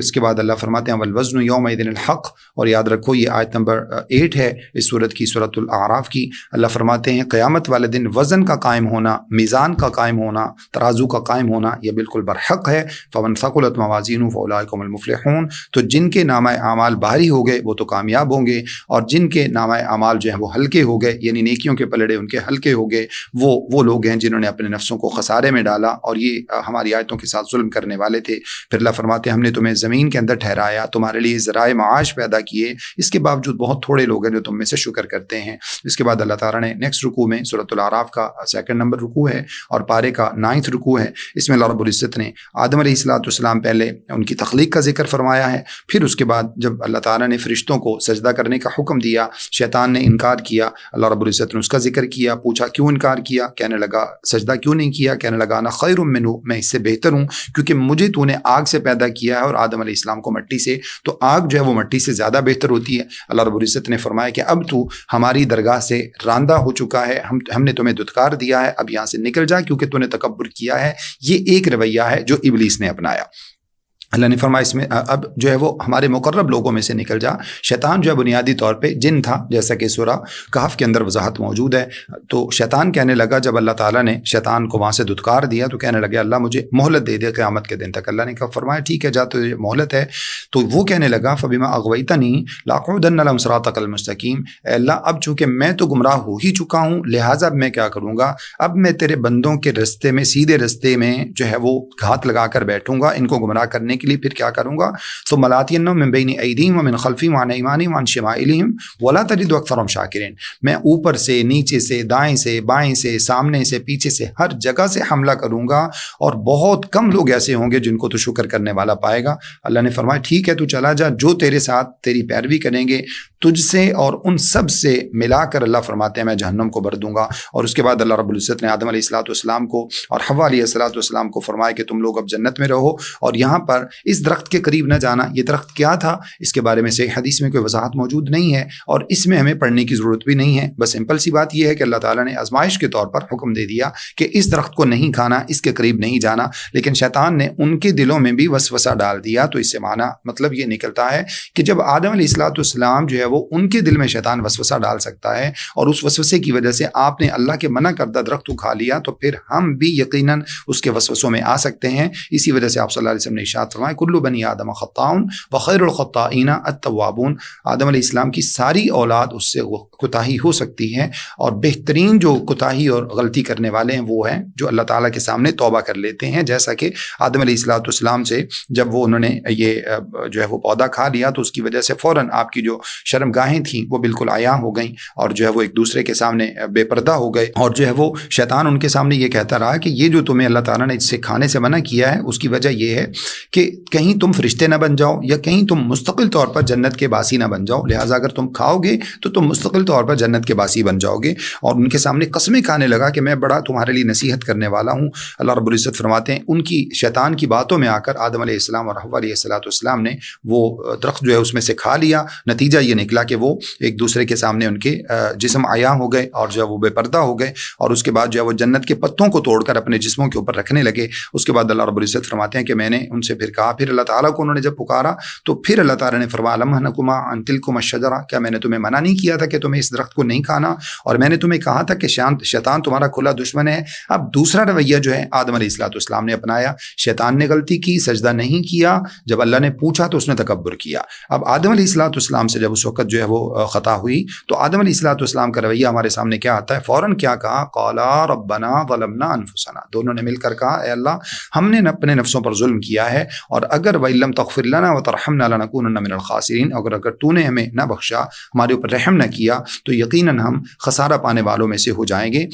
اس کے بعد اللہ فرماتے ہیں وَالْوَزْنُ يَوْمَئِذٍ الْحَقُّ، اور یاد رکھو یہ آیت نمبر 8 ہے اس سورۃ الاعراف کی۔ اللہ فرماتے ہیں قیامت والے دن وزن کا قائم ہونا، میزان کا قائم ہونا، ترازو کا قائم ہونا یہ بالکل برحق ہے۔ فَمَنْ ثَقُلَتْ مَوَازِينُهُ فَأُولَٰئِكَ هُمُ الْمُفْلِحُونَ، تو جن کے نامہ اعمال بھاری ہو گئے وہ تو کامیاب ہوں گے، اور جن کے نامہ اعمال جو ہیں وہ ہلکے ہو گئے، یعنی نیکیوں کے پلڑے ان کے ہلکے ہو گئے، وہ لوگ ہیں جنہوں نے اپنے نفسوں کو خسارے میں ڈالا، اور یہ ہماری آیتوں کے ساتھ ظلم کرنے والے تھے۔ پھر اللہ فرماتے ہیں ہم نے تمہیں زمین کے اندر ٹھہرایا، تمہارے لیے ذرائع معاش پیدا کیے، اس کے باوجود بہت تھوڑے لوگ ہیں جو تم میں سے شکر کرتے ہیں۔ اس کے بعد اللہ تعالیٰ نے نیکسٹ رکوع میں سورۃ الاعراف کا 2 نمبر رکوع ہے اور پارے کا 9 رکوع ہے، اس میں اللہ رب العزت نے آدم علیہ السلام پہلے ان کی تخلیق کا ذکر فرمایا ہے، پھر اس کے بعد جب اللہ تعالیٰ نے فرشتوں کو سجدہ کرنے کا حکم دیا، شیطان نے انکار کیا، اللہ رب العزت نے اس کا ذکر کیا، پوچھا کیوں انکار کیا، کہنے لگا سجدہ کیوں نہیں کیا، کہنے لگا انا خیر منہ، میں اس سے بہتر ہوں کیونکہ مجھے تو نے آگ سے پیدا کیا ہے اور آدم علیہ السلام کو مٹی سے، تو آگ جو ہے وہ مٹی سے زیادہ بہتر ہوتی ہے۔ اللہ رب العزت نے فرمایا کہ اب تو ہماری درگاہ سے راندہ ہو چکا ہے، ہم نے تمہیں دھتکار دیا ہے، اب یہاں سے نکل جا کیونکہ تو نے تکبر کیا ہے۔ یہ ایک رویہ ہے جو ابلیس نے اپنایا۔ اللہ نے فرمایا اس میں اب جو ہے وہ ہمارے مقرب لوگوں میں سے نکل جا۔ شیطان جو ہے بنیادی طور پہ جن تھا، جیسا کہ سورہ کہف کے اندر وضاحت موجود ہے۔ تو شیطان کہنے لگا، جب اللہ تعالیٰ نے شیطان کو وہاں سے دھتکار دیا تو کہنے لگا اللہ مجھے مہلت دے دے قیامت کے دن تک۔ اللہ نے کہا فرمایا ٹھیک ہے جا، تو یہ مہلت ہے۔ تو وہ کہنے لگا فبما اغویتنی لاقعدن لہم صراطک المستقیم، اے اللہ اب چونکہ میں تو گمراہ ہو ہی چکا ہوں، لہٰذا اب میں کیا کروں گا، اب میں تیرے بندوں کے رستے میں، سیدھے رستے میں جو ہے وہ گھات لگا کر بیٹھوں گا ان کو گمراہ کرنے کے لیے۔ پھر کیا کروں گا، ثم لآتینہم من بین ایدیہم ومن خلفہم وعن ایمانہم وعن شمائلہم ولا تجد اکثرہم شاکرین، میں اوپر سے، نیچے سے، دائیں سے، بائیں سے، سامنے سے، پیچھے سے، ہر جگہ سے حملہ کروں گا، اور بہت کم لوگ ایسے ہوں گے جن کو تو شکر کرنے والا پائے گا۔ اللہ نے فرمایا ٹھیک ہے تو چلا جا، جو تیرے ساتھ تیری پیروی کریں گے تجھ سے اور ان سب سے ملا کر اللہ فرماتے ہیں میں جہنم کو بھر دوں گا۔ اور اس کے بعد اللہ رب العزت نے آدم علیہ السلام کو اور حوا علیہ السلام کو فرمایا کہ تم لوگ اب جنت میں رہو، اور یہاں پر اس درخت کے قریب نہ جانا۔ یہ درخت کیا تھا اس کے بارے میں صحیح حدیث میں کوئی وضاحت موجود نہیں ہے، اور اس میں ہمیں پڑھنے کی ضرورت بھی نہیں ہے۔ بس سمپل سی بات یہ ہے کہ اللہ تعالیٰ نے آزمائش کے طور پر حکم دے دیا کہ اس درخت کو نہیں کھانا، اس کے قریب نہیں جانا، لیکن شیطان نے ان کے دلوں میں بھی وسوسہ ڈال دیا۔ تو اس سے معنی مطلب یہ نکلتا ہے کہ جب آدم علیہ السلام جو ہے وہ ان کے دل میں شیطان وسوسہ ڈال سکتا ہے، اور اس وسوسے کی وجہ سے آپ نے اللہ کے منع کردہ درخت کو کھا لیا، تو پھر ہم بھی یقیناً اس کے وسوسوں میں آ سکتے ہیں۔ اسی وجہ سے آپ صلی اللہ علیہ وسلم نے ارشاد فرمایا کل بنی آدم خطاؤن وخیر الخطائین التوابون، آدم علیہ السلام کی ساری اولاد اس سے کوتاہی ہو سکتی ہے، اور بہترین جو کوتاہی اور غلطی کرنے والے ہیں وہ ہیں جو اللہ تعالیٰ کے سامنے توبہ کر لیتے ہیں۔ جیسا کہ آدم علیہ السلام سے جب وہ انہوں نے یہ جو ہے وہ پودا کھا لیا تو اس کی وجہ سے فوراً آپ کی جو شرمگاہیں تھیں وہ بالکل عیاں ہو گئیں، اور جو ہے وہ ایک دوسرے کے سامنے بے پردہ ہو گئے، اور جو ہے وہ شیطان ان کے سامنے یہ کہتا رہا کہ یہ جو تمہیں اللہ تعالیٰ نے اس سے کھانے سے منع کیا ہے اس کی وجہ یہ ہے کہ کہیں تم فرشتے نہ بن جاؤ، یا کہیں تم مستقل طور پر جنت کے باسی نہ بن جاؤ، لہٰذا اگر تم کھاؤ گے تو تم مستقل طور پر جنت کے باسی بن جاؤ گے۔ اور ان کے سامنے قسمیں کھانے لگا کہ میں بڑا تمہارے لیے نصیحت کرنے والا ہوں۔ اللہ رب العزت فرماتے ہیں ان کی شیطان کی باتوں میں آ کر آدم علیہ السلام اور حوا علیہ السلام نے وہ درخت جو ہے اس میں سے کھا لیا۔ نتیجہ یہ نکلا کہ وہ ایک دوسرے کے سامنے ان کے جسم عیاں ہو گئے اور جو ہے وہ بے پردہ ہو گئے، اور اس کے بعد جو ہے وہ جنت کے پتوں کو توڑ کر اپنے جسموں کے اوپر رکھنے لگے۔ اس کے بعد اللہ رب العزت فرماتے ہیں کہ میں نے ان سے پھر کہا، پھر اللہ تعالیٰ کو انہوں نے جب پکارا تو پھر اللہ تعالیٰ نے فرمایا لم انہکما عن تلکما الشجرہ، کیا میں نے تمہیں منع نہیں کیا تھا کہ تمہیں اس درخت کو نہیں کھانا، اور میں نے تمہیں کہا تھا کہ شیطان تمہارا کھلا دشمن ہے۔ اب دوسرا رویہ جو ہے آدم علیہ السلام نے اپنایا، شیطان نے غلطی کی، سجدہ نہیں کیا، جب اللہ نے پوچھا تو اس نے تکبر کیا۔ اب آدم علیہ السلام سے جب اس وقت وقت جو ہے وہ خطا ہوئی تو آدم علیہ السلام کا رویہ ہمارے سامنے کیا آتا ہے؟ فوراً کیا کہا؟ قالا ربنا ظلمنا انفسنا، دونوں نے مل کر کہا اے اللہ ہم نے اپنے نفسوں پر ظلم کیا ہے، اور اگر وَإِن لَّمْ تَغْفِرْ لَنَا وَتَرْحَمْنَا لَنَكُونَنَّ مِنَ الْخَاسِرِينَ، اگر تو نے ہمیں نہ بخشا، ہمارے اوپر رحم نہ کیا تو یقیناً ہم خسارہ پانے والوں میں سے ہو جائیں گے۔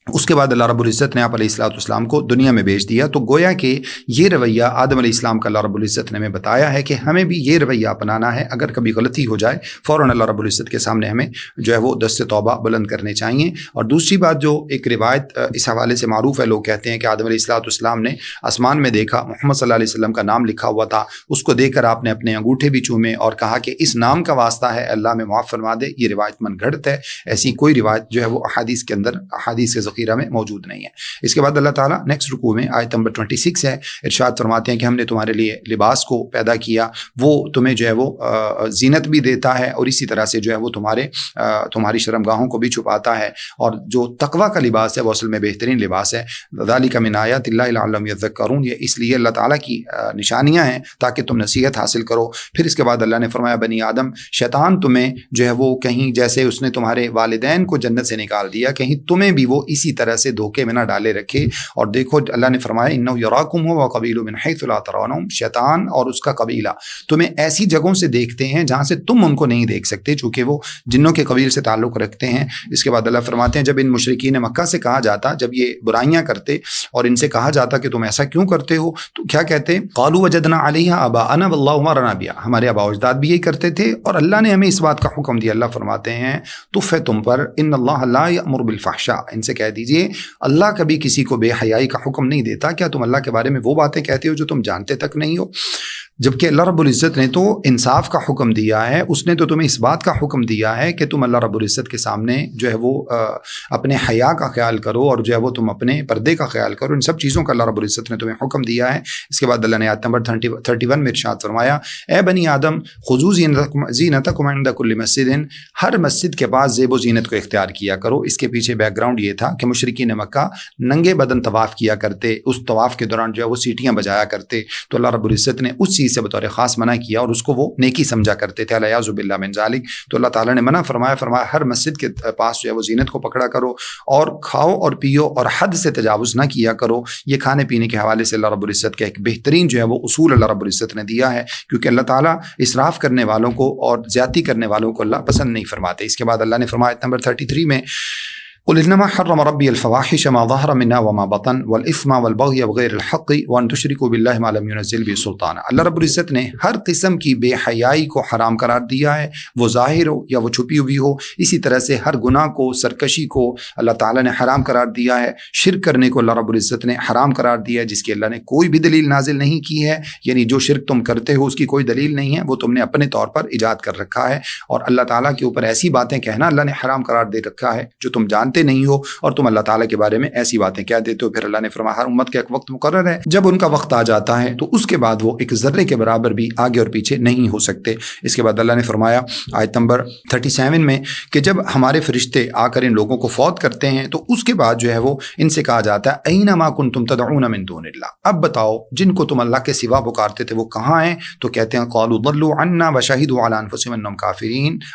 اس کے بعد اللہ رب العزت نے آپ علیہ السلام کو دنیا میں بھیج دیا، تو گویا کہ یہ رویہ آدم علیہ السلام کا اللہ رب العزت نے ہمیں بتایا ہے کہ ہمیں بھی یہ رویہ اپنانا ہے، اگر کبھی غلطی ہو جائے فوراً اللہ رب العزت کے سامنے ہمیں جو ہے وہ دست توبہ بلند کرنے چاہیے۔ اور دوسری بات جو ایک روایت اس حوالے سے معروف ہے، لوگ کہتے ہیں کہ آدم علیہ السلام نے آسمان میں دیکھا محمد صلی اللہ علیہ وسلم کا نام لکھا ہوا تھا، اس کو دیکھ کر آپ نے اپنے انگوٹھے بھی چومے اور کہا کہ اس نام کا واسطہ ہے اللہ میں معاف فرما دے۔ یہ روایت من گھڑت ہے، ایسی کوئی روایت جو ہے وہ احادیث کے اندر، احادیث کے ذخیرہ میں موجود نہیں ہے۔ اس کے بعد اللہ تعالیٰ نیکسٹ رکوع میں آیت نمبر 26 ہے، ارشاد فرماتے ہیں کہ ہم نے تمہارے لیے لباس کو پیدا کیا، وہ تمہیں جو ہے وہ زینت بھی دیتا ہے، اور اسی طرح سے جو ہے وہ تمہاری شرمگاہوں کو بھی چھپاتا ہے، اور جو تقوی کا لباس ہے وہ اصل میں بہترین لباس ہے۔ ذالک من آیات اللہ لعلہم یذکرون، یہ اس لیے اللہ تعالیٰ کی نشانیاں ہیں تاکہ تم نصیحت حاصل کرو۔ پھر اس کے بعد اللہ نے فرمایا بنی آدم، شیطان تمہیں جو ہے وہ کہیں جیسے اس نے تمہارے والدین کو جنت سے نکال دیا، کہیں تمہیں بھی وہ اسی طرح سے دھوکے میں نہ ڈالے رکھے۔ اور دیکھو اللہ نے فرمایا انہ یراکم ہو وقبیل من حیث لا ترونہم، شیطان اور اس کا قبیلہ تمہیں ایسی جگہوں سے دیکھتے ہیں جہاں سے تم ان کو نہیں دیکھ سکتے، چونکہ وہ جنوں کے قبیل سے تعلق رکھتے ہیں۔ اس کے بعد اللہ فرماتے ہیں جب ان مشرکین مکہ سے کہا جاتا، جب یہ برائیاں کرتے اور ان سے کہا جاتا کہ تم ایسا کیوں کرتے ہو، تو کیا کہتے؟ قالوا وجدنا علیہا آباءنا واللہ امرنا بہا، ہمارے آباء و اجداد بھی یہی کرتے تھے اور اللہ نے ہمیں اس بات کا حکم دیا۔ اللہ فرماتے ہیں تف ہے تم پر، ان اللہ لا یأمر بالفحشاء، ان سے کہہ دیجئے اللہ کبھی کسی کو بے حیائی کا حکم نہیں دیتا، کیا تم اللہ کے بارے میں وہ باتیں کہتے ہو جو تم جانتے تک نہیں ہو؟ جبکہ اللہ رب العزت نے تو انصاف کا حکم دیا ہے، اس نے تو تمہیں اس بات کا حکم دیا ہے کہ تم اللہ رب العزت کے سامنے جو ہے وہ اپنے حیا کا خیال کرو، اور جو ہے وہ تم اپنے پردے کا خیال کرو، ان سب چیزوں کا اللہ رب العزت نے تمہیں حکم دیا ہے۔ اس کے بعد اللہ نے آیت نمبر 31 میں ارشاد فرمایا اے بنی آدم خذوا زینتکم عند کل مسجد، ہر مسجد کے پاس زیب و زینت کو اختیار کیا کرو۔ اس کے پیچھے بیک گراؤنڈ یہ تھا کہ مشرکین مکہ ننگے بدن طواف کیا کرتے، اس طواف کے دوران جو ہے وہ سیٹیاں بجایا کرتے، تو اللہ رب العزت نے اس چیز سے بطور خاص منع کیا اور اس کو وہ نیکی سمجھا کرتے تھے، الیاذ باللہ من ذالک۔ تو اللہ تعالیٰ نے منع فرمایا ہر مسجد کے پاس جو ہے وہ زینت کو پکڑا کرو، اور کھاؤ اور پیو اور حد سے تجاوز نہ کیا کرو۔ یہ کھانے پینے کے حوالے سے اللہ رب العزت کا ایک بہترین جو ہے وہ اصول اللہ رب العزت نے دیا ہے، کیونکہ اللہ تعالیٰ اسراف کرنے والوں کو اور زیادتی کرنے والوں کو اللہ پسند نہیں فرماتے۔ اس کے بعد اللہ نے فرمایا نمبر 33 میں قل انما حرم ربی الفواحش ما ظهر منها وما بطن والاثم والبغي بغیر الحق وان تشركوا بالله ما لم ينزل به سلطانا، اللہ رب العزت نے ہر قسم کی بے حیائی کو حرام قرار دیا ہے، وہ ظاہر ہو یا وہ چھپی ہوئی ہو۔ اسی طرح سے ہر گناہ کو، سرکشی کو اللہ تعالیٰ نے حرام قرار دیا ہے، شرک کرنے کو اللہ رب العزت نے حرام قرار دیا ہے جس کی اللہ نے کوئی بھی دلیل نازل نہیں کی ہے، یعنی جو شرک تم کرتے ہو اس کی کوئی دلیل نہیں ہے، وہ تم نے اپنے طور پر ایجاد کر رکھا ہے، اور اللہ تعالیٰ کے اوپر ایسی باتیں کہنا اللہ نے حرام قرار دے رکھا ہے جو تم جانتے نہیں ہو، اور تم اللہ تعالیٰ کے بارے میں ایسی باتیں کہہ دیتے ہو۔ پھر اللہ نے فرمایا ہر امت کا ایک وقت مقرر ہے، جب ان کا وقت آ جاتا ہے تو اس کے بعد وہ ایک ذرے کے برابر بھی آگے اور پیچھے نہیں ہو سکتے۔ اس کے بعد اللہ نے فرمایا آیت نمبر 37 میں کہ جب ہمارے فرشتے آ کر ان لوگوں کو فوت کرتے ہیں تو اس کے بعد جو ہے وہ ان سے کہا جاتا ہے اینما کنتم تدعون من دون اللہ، اب بتاؤ جن کو تم اللہ کے سوا پکارتے تھے وہ کہاں ہیں؟ تو کہتے ہیں قالوا ضلوا عنا وشهدوا على انفسهم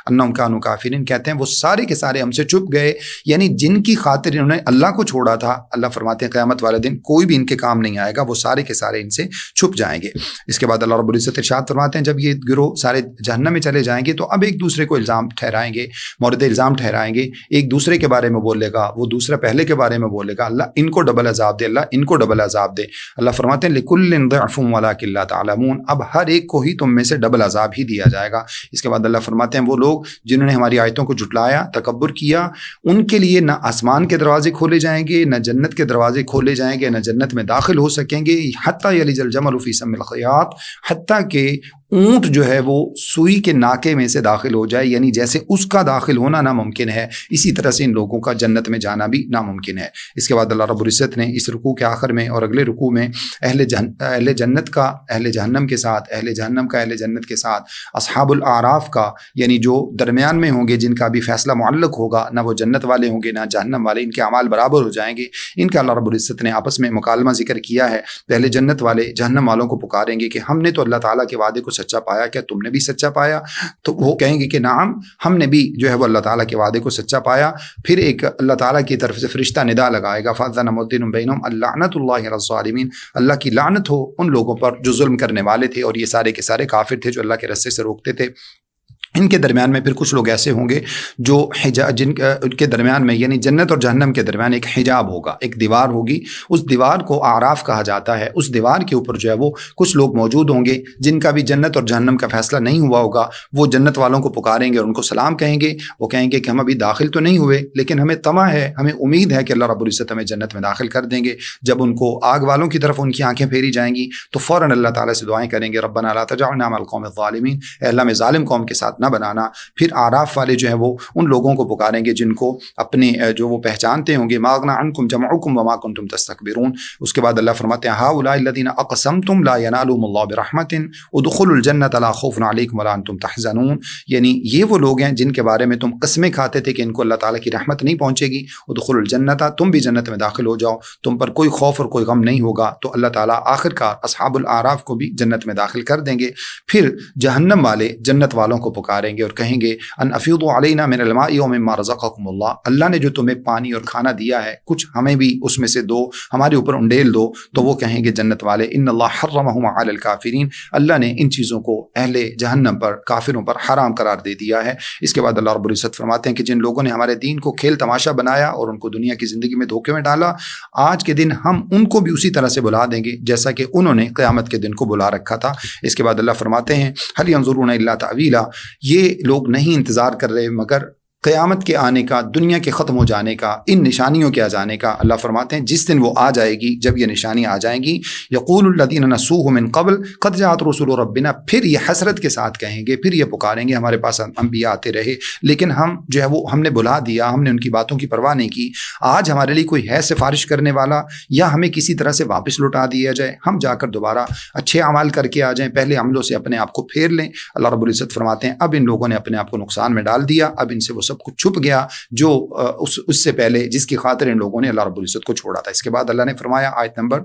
انهم كانوا کافرین، کہتے ہیں وہ سارے کے سارے ہم سے چھپ گئے، یعنی جن کی خاطر انہوں نے اللہ کو چھوڑا تھا، اللہ فرماتے ہیں قیامت والے دن کوئی بھی ان کے کام نہیں آئے گا، وہ سارے کے سارے ان سے چھپ جائیں گے۔ اس کے بعد اللہ رب العزت ارشاد فرماتے ہیں جب یہ گروہ سارے جہنم میں چلے جائیں گے تو اب ایک دوسرے کو الزام ٹھہرائیں گے، مورد الزام ٹھہرائیں گے، ایک دوسرے کے بارے میں بولے گا، وہ دوسرا پہلے کے بارے میں بولے گا، اللہ ان کو ڈبل عذاب دے، اللہ ان کو ڈبل عذاب دے۔ اللہ فرماتے ہیں لکل ضعف ولکن لا تعلمون، اب ہر ایک کو ہی تم میں سے ڈبل عذاب ہی دیا جائے گا۔ اس کے بعد اللہ فرماتے ہیں وہ لوگ جنہوں نے ہماری آیتوں کو جھٹلایا، تکبر کیا، ان کے لیے نہ آسمان کے دروازے کھولے جائیں گے، نہ جنت کے دروازے کھولے جائیں گے، نہ جنت میں داخل ہو سکیں گے، حتی یلج الجمل فی سم الخیاط، حتیٰ کہ اونٹ جو ہے وہ سوئی کے ناکے میں سے داخل ہو جائے، یعنی جیسے اس کا داخل ہونا ناممکن ہے اسی طرح سے ان لوگوں کا جنت میں جانا بھی ناممکن ہے۔ اس کے بعد اللہ رب العزت نے اس رکوع کے آخر میں اور اگلے رکوع میں اہل جنت کا اہل جہنم کے ساتھ، اہل جہنم کا اہل جنت کے ساتھ، اصحاب الاعراف کا یعنی جو درمیان میں ہوں گے جن کا بھی فیصلہ معلق ہوگا، نہ وہ جنت والے ہوں گے نہ جہنم والے، ان کے اعمال برابر ہو جائیں گے، ان کا اللہ رب العزت نے آپس میں مکالمہ ذکر کیا ہے۔ پہلے جنت والے جہنم والوں کو پکاریں گے کہ ہم نے تو اللہ تعالیٰ کے وعدے کو سچا پایا، کیا تم نے بھی سچا پایا؟ تو وہ کہیں گے کہ نعم، ہم نے بھی جو ہے وہ اللہ تعالیٰ کے وعدے کو سچا پایا۔ پھر ایک اللہ تعالیٰ کی طرف سے فرشتہ ندا لگائے گا، فَأَذَّنَ مُؤَذِّنٌ بَيْنَهُمْ اللَّعْنَةُ اللَّهِ عَلَى الظَّالِمِينَ، اللہ کی لعنت ہو ان لوگوں پر جو ظلم کرنے والے تھے، اور یہ سارے کے سارے کافر تھے جو اللہ کے رستے سے روکتے تھے۔ ان کے درمیان میں پھر کچھ لوگ ایسے ہوں گے جو ان کے درمیان میں، یعنی جنت اور جہنم کے درمیان ایک حجاب ہوگا، ایک دیوار ہوگی، اس دیوار کو اعراف کہا جاتا ہے۔ اس دیوار کے اوپر جو ہے وہ کچھ لوگ موجود ہوں گے جن کا بھی جنت اور جہنم کا فیصلہ نہیں ہوا ہوگا۔ وہ جنت والوں کو پکاریں گے اور ان کو سلام کہیں گے، وہ کہیں گے کہ ہم ابھی داخل تو نہیں ہوئے لیکن ہمیں طمع ہے، ہمیں امید ہے کہ اللہ رب العزت ہمیں جنت میں داخل کر دیں گے۔ جب ان کو آگ والوں کی طرف ان کی آنکھیں پھیری جائیں گی تو فوراً اللہ تعالیٰ سے دعائیں کریں گے، ربنا لا تجعلنا مع القوم الظالمین، اے اللہ ہمیں ظالم قوم کے ساتھ نہ بنانا۔ پھر آراف والے جو ہیں وہ ان لوگوں کو پکاریں گے جن کو اپنے جو وہ پہچانتے ہوں گے، ما اغنى عنكم جمعكم وما كنتم تستكبرون۔ اس کے بعد اللہ فرماتے ہیں هؤلاء الذين اقسمتم لا ينالهم الله برحمة ادخلوا الجنة لا خوف عليكم ولا انتم تحزنون، یعنی یہ وہ لوگ ہیں جن کے بارے میں تم قسمیں کھاتے تھے کہ ان کو اللہ تعالیٰ کی رحمت نہیں پہنچے گی، ادخلوا الجنة، تم بھی جنت میں داخل ہو جاؤ، تم پر کوئی خوف اور کوئی غم نہیں ہوگا۔ تو اللہ تعالیٰ آخر کار اصحاب الاعراف کو بھی جنت میں داخل کر دیں گے۔ پھر جہنم والے جنت والوں کو پکاریں گے اور کہیں گے ان افیضوا علینا من الماء ومما رزقکم اللہ، اللہ نے جو تمہیں پانی اور کھانا دیا ہے کچھ ہمیں بھی اس میں سے دو، ہمارے اوپر انڈیل دو۔ تو وہ کہیں گے جنت والے ان اللہ حرمہما علی الکافرین، اللہ نے ان چیزوں کو اہل جہنم پر، کافروں پر حرام قرار دے دیا ہے۔ اس کے بعد اللہ رب العزت فرماتے ہیں کہ جن لوگوں نے ہمارے دین کو کھیل تماشا بنایا اور ان کو دنیا کی زندگی میں دھوکے میں ڈالا، آج کے دن ہم ان کو بھی اسی طرح سے بلا دیں گے جیسا کہ انہوں نے قیامت کے دن کو بلا رکھا تھا۔ اس کے بعد اللہ فرماتے ہیں هل ينظرون الا تأویلا، یہ لوگ نہیں انتظار کر رہے مگر قیامت کے آنے کا، دنیا کے ختم ہو جانے کا، ان نشانیوں کے آ جانے کا۔ اللہ فرماتے ہیں جس دن وہ آ جائے گی، جب یہ نشانیاں آ جائیں گی، یقول الذین نسوہ من قبل قد جاءت رسل ربنا، پھر یہ حسرت کے ساتھ کہیں گے، پھر یہ پکاریں گے ہمارے پاس انبیاء آتے رہے لیکن ہم جو ہے وہ ہم نے بلا دیا، ہم نے ان کی باتوں کی پرواہ نہیں کی۔ آج ہمارے لیے کوئی ہے سفارش کرنے والا، یا ہمیں کسی طرح سے واپس لوٹا دیا جائے، ہم جا کر دوبارہ اچھے اعمال کر کے آ جائیں، پہلے عملوں سے اپنے آپ کو پھیر لیں۔ اللہ رب العزت فرماتے ہیں اب ان لوگوں نے اپنے آپ کو نقصان میں ڈال دیا، اب ان سے وہ سب کچھ چھپ گیا جو اس سے پہلے جس کی خاطر ان لوگوں نے اللہ رب العزت کو چھوڑا تھا۔ اس کے بعد اللہ نے فرمایا آیت نمبر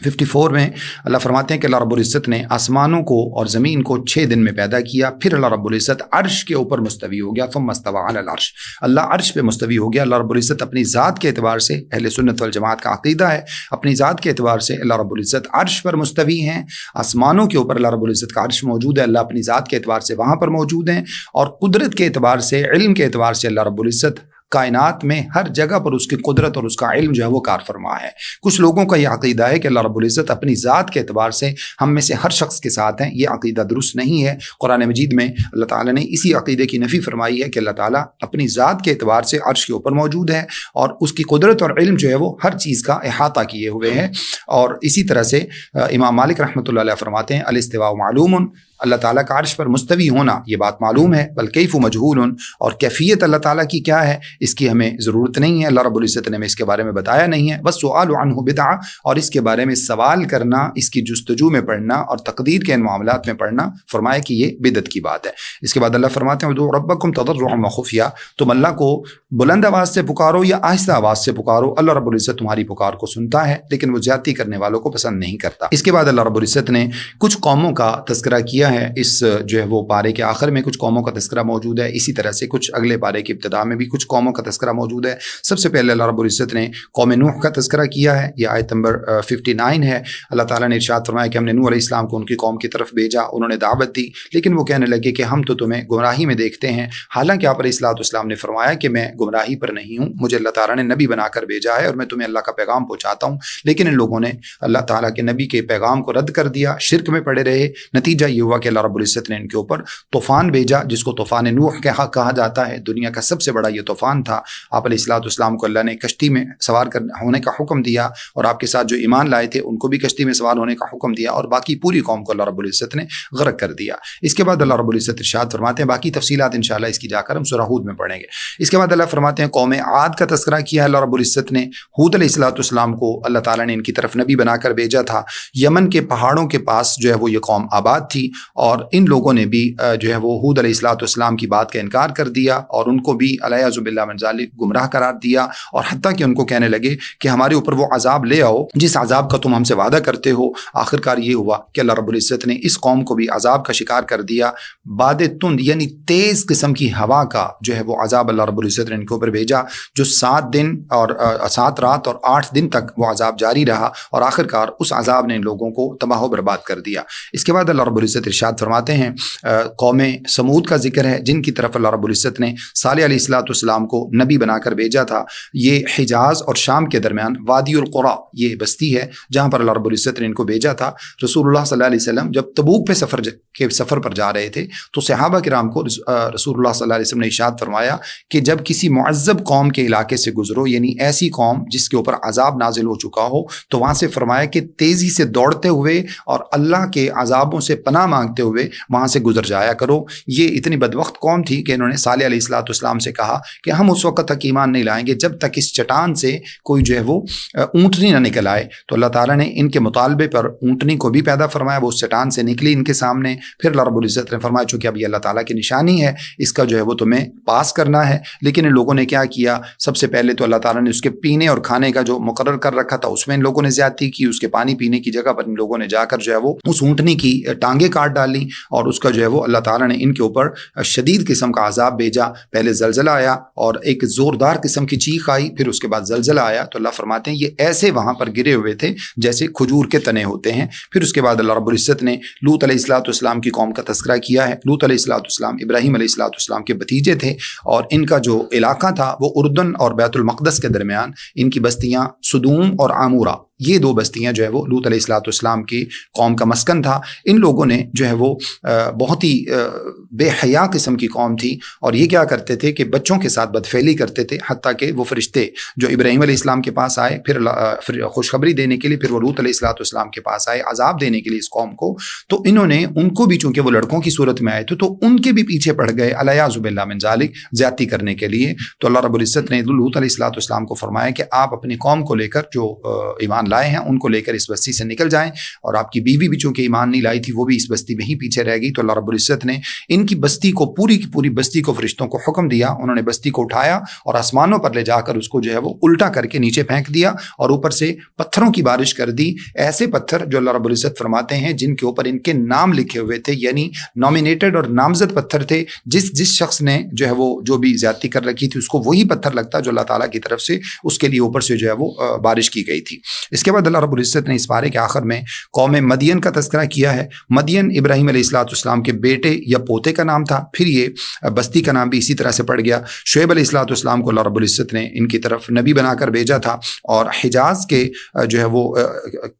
54 میں اللہ فرماتے ہیں کہ اللہ رب العزت نے آسمانوں کو اور زمین کو 6 دن میں پیدا کیا، پھر اللہ رب العزت عرش کے اوپر مستوی ہو گیا، ثم استوى علی العرش، اللہ عرش پہ مستوی ہو گیا۔ اللہ رب العزت اپنی ذات کے اعتبار سے، اہل سنت والجماعت کا عقیدہ ہے، اپنی ذات کے اعتبار سے اللہ رب العزت عرش پر مستوی ہیں، آسمانوں کے اوپر اللہ رب العزت کا عرش موجود ہے، اللہ اپنی ذات کے اعتبار سے وہاں پر موجود ہیں، اور قدرت کے اعتبار سے، علم کے اعتبار سے اللہ رب العزت کائنات میں ہر جگہ پر اس کی قدرت اور اس کا علم جو ہے وہ کار فرما ہے۔ کچھ لوگوں کا یہ عقیدہ ہے کہ اللہ رب العزت اپنی ذات کے اعتبار سے ہم میں سے ہر شخص کے ساتھ ہیں، یہ عقیدہ درست نہیں ہے۔ قرآن مجید میں اللہ تعالیٰ نے اسی عقیدے کی نفی فرمائی ہے کہ اللہ تعالیٰ اپنی ذات کے اعتبار سے عرش کے اوپر موجود ہے اور اس کی قدرت اور علم جو ہے وہ ہر چیز کا احاطہ کیے ہوئے ہیں۔ اور اسی طرح سے امام مالک رحمۃ اللہ علیہ فرماتے ہیں الاستواء معلوم، اللہ تعالیٰ کا عرش پر مستوی ہونا یہ بات معلوم ہے، بل کیف مجہول، اور کیفیت اللہ تعالیٰ کی کیا ہے اس کی ہمیں ضرورت نہیں ہے، اللہ رب العزت نے ہمیں اس کے بارے میں بتایا نہیں ہے۔ بس سؤال عنہ بدعہ، اور اس کے بارے میں سوال کرنا، اس کی جستجو میں پڑھنا اور تقدیر کے ان معاملات میں پڑھنا، فرمایا کہ یہ بدعت کی بات ہے۔ اس کے بعد اللہ فرماتے ہیں ادعوا ربکم تضرعا وخفیا، تم اللہ کو بلند آواز سے پکارو یا آہستہ آواز سے پکارو، اللہ رب العزت تمہاری پکار کو سنتا ہے لیکن وہ زیادتی کرنے والوں کو پسند نہیں کرتا۔ اس کے بعد اللہ رب العزت نے کچھ قوموں کا تذکرہ کیا ہے، اس جو ہے وہ پارے کے آخر میں کچھ قوموں کا تذکرہ موجود ہے، اسی طرح سے کچھ اگلے پارے کی ابتدا میں بھی کچھ قوموں کا تذکرہ موجود ہے۔ سب سے پہلے اللہ رب العزت نے قوم نوح کا تذکرہ کیا ہے، یہ آیت نمبر 59 ہے۔ اللہ تعالیٰ نے ارشاد فرمایا کہ ہم نے نوح علیہ السلام کو ان کی قوم کی طرف بھیجا، انہوں نے دعوت دی لیکن وہ کہنے لگے کہ ہم تو تمہیں گمراہی میں دیکھتے ہیں، حالانکہ آپ علیہ الصلوۃ والسلام نے فرمایا کہ میں گمراہی پر نہیں ہوں، مجھے اللہ تعالیٰ نے نبی بنا کر بھیجا ہے اور میں تمہیں اللہ کا پیغام پہنچاتا ہوں، لیکن ان لوگوں نے اللہ تعالیٰ کے نبی کے پیغام کو رد کر دیا، شرک میں پڑے رہے۔ نتیجہ یہ ہوا کہ اللہ رب العزت نے ان کے اوپر طوفان بھیجا جس کو طوفان نوح کہا جاتا ہے، دنیا کا سب سے بڑا یہ طوفان تھا۔ آپ علیہ الصلوۃ والسلام کو اللہ نے کشتی میں سوار ہونے کا حکم دیا اور آپ کے ساتھ جو ایمان لائے تھے ان کو بھی کشتی میں سوار ہونے کا حکم دیا، اور باقی پوری قوم کو اللہ رب العزت نے غرق کر دیا۔ اس کے بعد اللہ رب العزت ارشاد فرماتے ہیں، باقی تفصیلات انشاءاللہ اس کی جا کر ہم سورہ ہود میں پڑھیں گے۔ اس کے بعد اللہ فرماتے ہیں قوم عاد کا تذکرہ کیا اللہ رب العزت نے، ہود علیہ الصلوۃ والسلام کو اللہ تعالیٰ نے ان کی طرف نبی بنا کر بھیجا تھا، یمن کے پہاڑوں کے پاس جو ہے وہ یہ قوم آباد تھی، اور ان لوگوں نے بھی جو ہے وہ ہود علیہ السلام کی بات کا انکار کر دیا اور ان کو بھی علیہ باللہ من ذالک گمراہ قرار دیا، اور حتیٰ کہ ان کو کہنے لگے کہ ہمارے اوپر وہ عذاب لے آؤ جس عذاب کا تم ہم سے وعدہ کرتے ہو۔ آخرکار یہ ہوا کہ اللہ رب العزت نے اس قوم کو بھی عذاب کا شکار کر دیا، باد تند یعنی تیز قسم کی ہوا کا جو ہے وہ عذاب اللہ رب العزت نے ان کے اوپر بھیجا، جو 7 دن اور 7 رات اور 8 دن تک وہ عذاب جاری رہا، اور آخرکار اس عذاب نے ان لوگوں کو تباہ و برباد کر دیا۔ اس کے بعد اللہ رب العزت ارشاد فرماتے ہیں، قوم سمود کا ذکر ہے جن کی طرف اللہ رب العزت نے صالح علیہ السلام کو نبی بنا کر بھیجا تھا۔ یہ حجاز اور شام کے درمیان وادی القریٰ یہ بستی ہے جہاں پر اللہ رب العزت نے ان کو بھیجا تھا۔ رسول اللہ صلی اللہ علیہ وسلم جب تبوک پہ سفر پر جا رہے تھے تو صحابہ کرام کو رسول اللہ صلی اللہ علیہ وسلم نے ارشاد فرمایا کہ جب کسی معذب قوم کے علاقے سے گزرو، یعنی ایسی قوم جس کے اوپر عذاب نازل ہو چکا ہو، تو وہاں سے فرمایا کہ تیزی سے دوڑتے ہوئے اور اللہ کے عذابوں سے پناہ مانگتے ہوئے وہاں سے گزر جایا کرو۔ یہ اتنی بدبخت قوم تھی کہ انہوں نے صالح علیہ السلام سے کہا کہ ہم اس وقت تک ایمان نہیں لائیں گے جب تک اس چٹان سے کوئی جو ہے وہ اونٹنی نہ نکل آئے۔ تو اللہ تعالیٰ نے ان کے مطالبے پر اونٹنی کو بھی پیدا فرمایا، وہ اس چٹان سے نکلی ان کے سامنے۔ پھر اللہ رب العزت نے فرمایا چونکہ اب یہ اللہ تعالیٰ کی نشانی ہے، اس کا جو ہے وہ تمہیں پاس کرنا ہے۔ لیکن ان لوگوں نے کیا کیا، سب سے پہلے تو اللہ تعالیٰ نے اس کے پینے اور کھانے کا جو مقرر کر رکھا تھا اس میں ان لوگوں نے زیادتی کی، اس کے پانی پینے کی جگہ پر ان لوگوں نے جا کر جو ہے وہ اس اونٹنی کی ٹانگیں کاٹ ڈالی، اور اس کا جو ہے وہ اللہ تعالیٰ نے ان کے اوپر شدید قسم کا عذاب بھیجا۔ پہلے زلزلہ آیا اور ایک زوردار قسم کی چیخ آئی، پھر اس کے بعد زلزلہ آیا، تو اللہ فرماتے ہیں یہ ایسے وہاں پر گرے ہوئے تھے جیسے کھجور کے تنے ہوتے ہیں۔ پھر اس کے بعد اللہ رب العزت نے لوط علیہ السلام کی قوم کا تذکرہ کیا ہے۔ لوط علیہ السلام ابراہیم علیہ السلام کے بھتیجے تھے، اور ان کا جو علاقہ تھا وہ اردن اور بیت المقدس کے درمیان ان کی بستیاں سدوم اور عامورہ، یہ 2 بستیاں جو ہے وہ لوط علیہ السلام کی قوم کا مسکن تھا۔ ان لوگوں نے جو ہے وہ بہت ہی بے حیا قسم کی قوم تھی، اور یہ کیا کرتے تھے کہ بچوں کے ساتھ بدفعلی کرتے تھے، حتیٰ کہ وہ فرشتے جو ابراہیم علیہ السلام کے پاس آئے پھر خوشخبری دینے کے لیے، پھر وہ لوط علیہ السلام کے پاس آئے عذاب دینے کے لیے اس قوم کو، تو انہوں نے ان کو بھی چونکہ وہ لڑکوں کی صورت میں آئے تھے تو ان کے بھی پیچھے پڑ گئے علیہ باللہ من ذالک زیادتی کرنے کے لیے۔ تو اللہ رب العزت نے لوط علیہ السلام کو فرمایا کہ آپ اپنی قوم کو لے کر جو ایمان لائے ہیں ان کو لے کر اس بستی سے نکل جائیں، اور آپ کی بیوی بھی چونکہ ایمان نہیں لائی تھی وہ بھی اس بستی میں ہی پیچھے رہ گئی۔ تو اللہ رب العزت نے ان کی بستی کو پوری کی پوری بستی کو فرشتوں کو حکم دیا، انہوں نے بستی کو اٹھایا اور آسمانوں پر لے جا کر اس کو جو ہے وہ الٹا کر کے نیچے پھینک دیا، اور اوپر سے پتھروں کی بارش کر دی، ایسے پتھر جو اللہ رب العزت فرماتے ہیں جن کے اوپر ان کے نام لکھے ہوئے تھے، یعنی نامینیٹڈ اور نامزد پتھر تھے۔ جس شخص نے جو ہے وہ جو بھی زیادتی کر رکھی تھی اس کو وہی پتھر لگتا جو اللہ تعالیٰ کی طرف سے اس کے لیے اوپر سے جو ہے وہ بارش کی گئی تھی۔ اس کے بعد اللہ رب العزت نے اس پارے کے آخر میں قوم مدین کا تذکرہ کیا ہے۔ مدین ابراہیم علیہ السلام کے بیٹے یا پوتے کا نام تھا، پھر یہ بستی کا نام بھی اسی طرح سے پڑ گیا۔ شعیب علیہ السلام کو اللہ رب العزت نے ان کی طرف نبی بنا کر بھیجا تھا، اور حجاز کے جو ہے وہ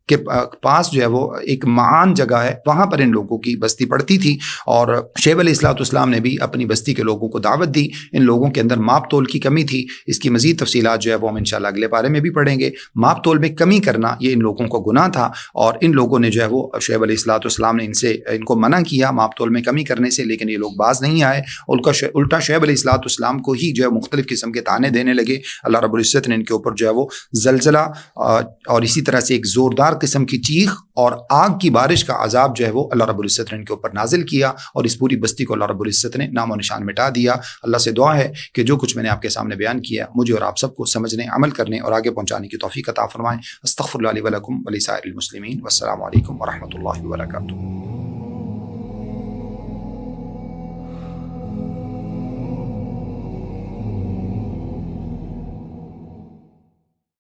کے پاس جو ہے وہ ایک معان جگہ ہے، وہاں پر ان لوگوں کی بستی پڑتی تھی، اور شعیب علیہ السلام نے بھی اپنی بستی کے لوگوں کو دعوت دی۔ ان لوگوں کے اندر ماپ تول کی کمی تھی، اس کی مزید تفصیلات جو ہے وہ ہم انشاءاللہ اگلے پارے میں بھی پڑھیں گے۔ ماپ تول میں کمی کرنا یہ ان لوگوں کو گناہ تھا، اور ان لوگوں نے جو ہے وہ شعیب علیہ السلام نے ان کو منع کیا ماپ تول میں کمی کرنے سے، لیکن یہ لوگ باز نہیں آئے، الٹا شعیب علیہ السلام کو ہی جو ہے مختلف قسم کے طعنے دینے لگے۔ اللہ رب العزت نے ان کے اوپر جو ہے وہ زلزلہ اور اسی طرح سے ایک زوردار قسم کی چیخ اور آگ کی بارش کا عذاب جو ہے وہ اللہ رب العزت نے ان کے اوپر نازل کیا، اور اس پوری بستی کو اللہ رب العزت نے نام و نشان مٹا دیا۔ اللہ سے دعا ہے کہ جو کچھ میں نے آپ کے سامنے بیان کیا مجھے اور آپ سب کو سمجھنے، عمل کرنے اور آگے پہنچانے کی توفیق عطا فرمائیں۔ استغفر اللہ لی و لکم ولسائر المسلمین، والسلام علیکم ورحمۃ اللہ وبرکاتہ۔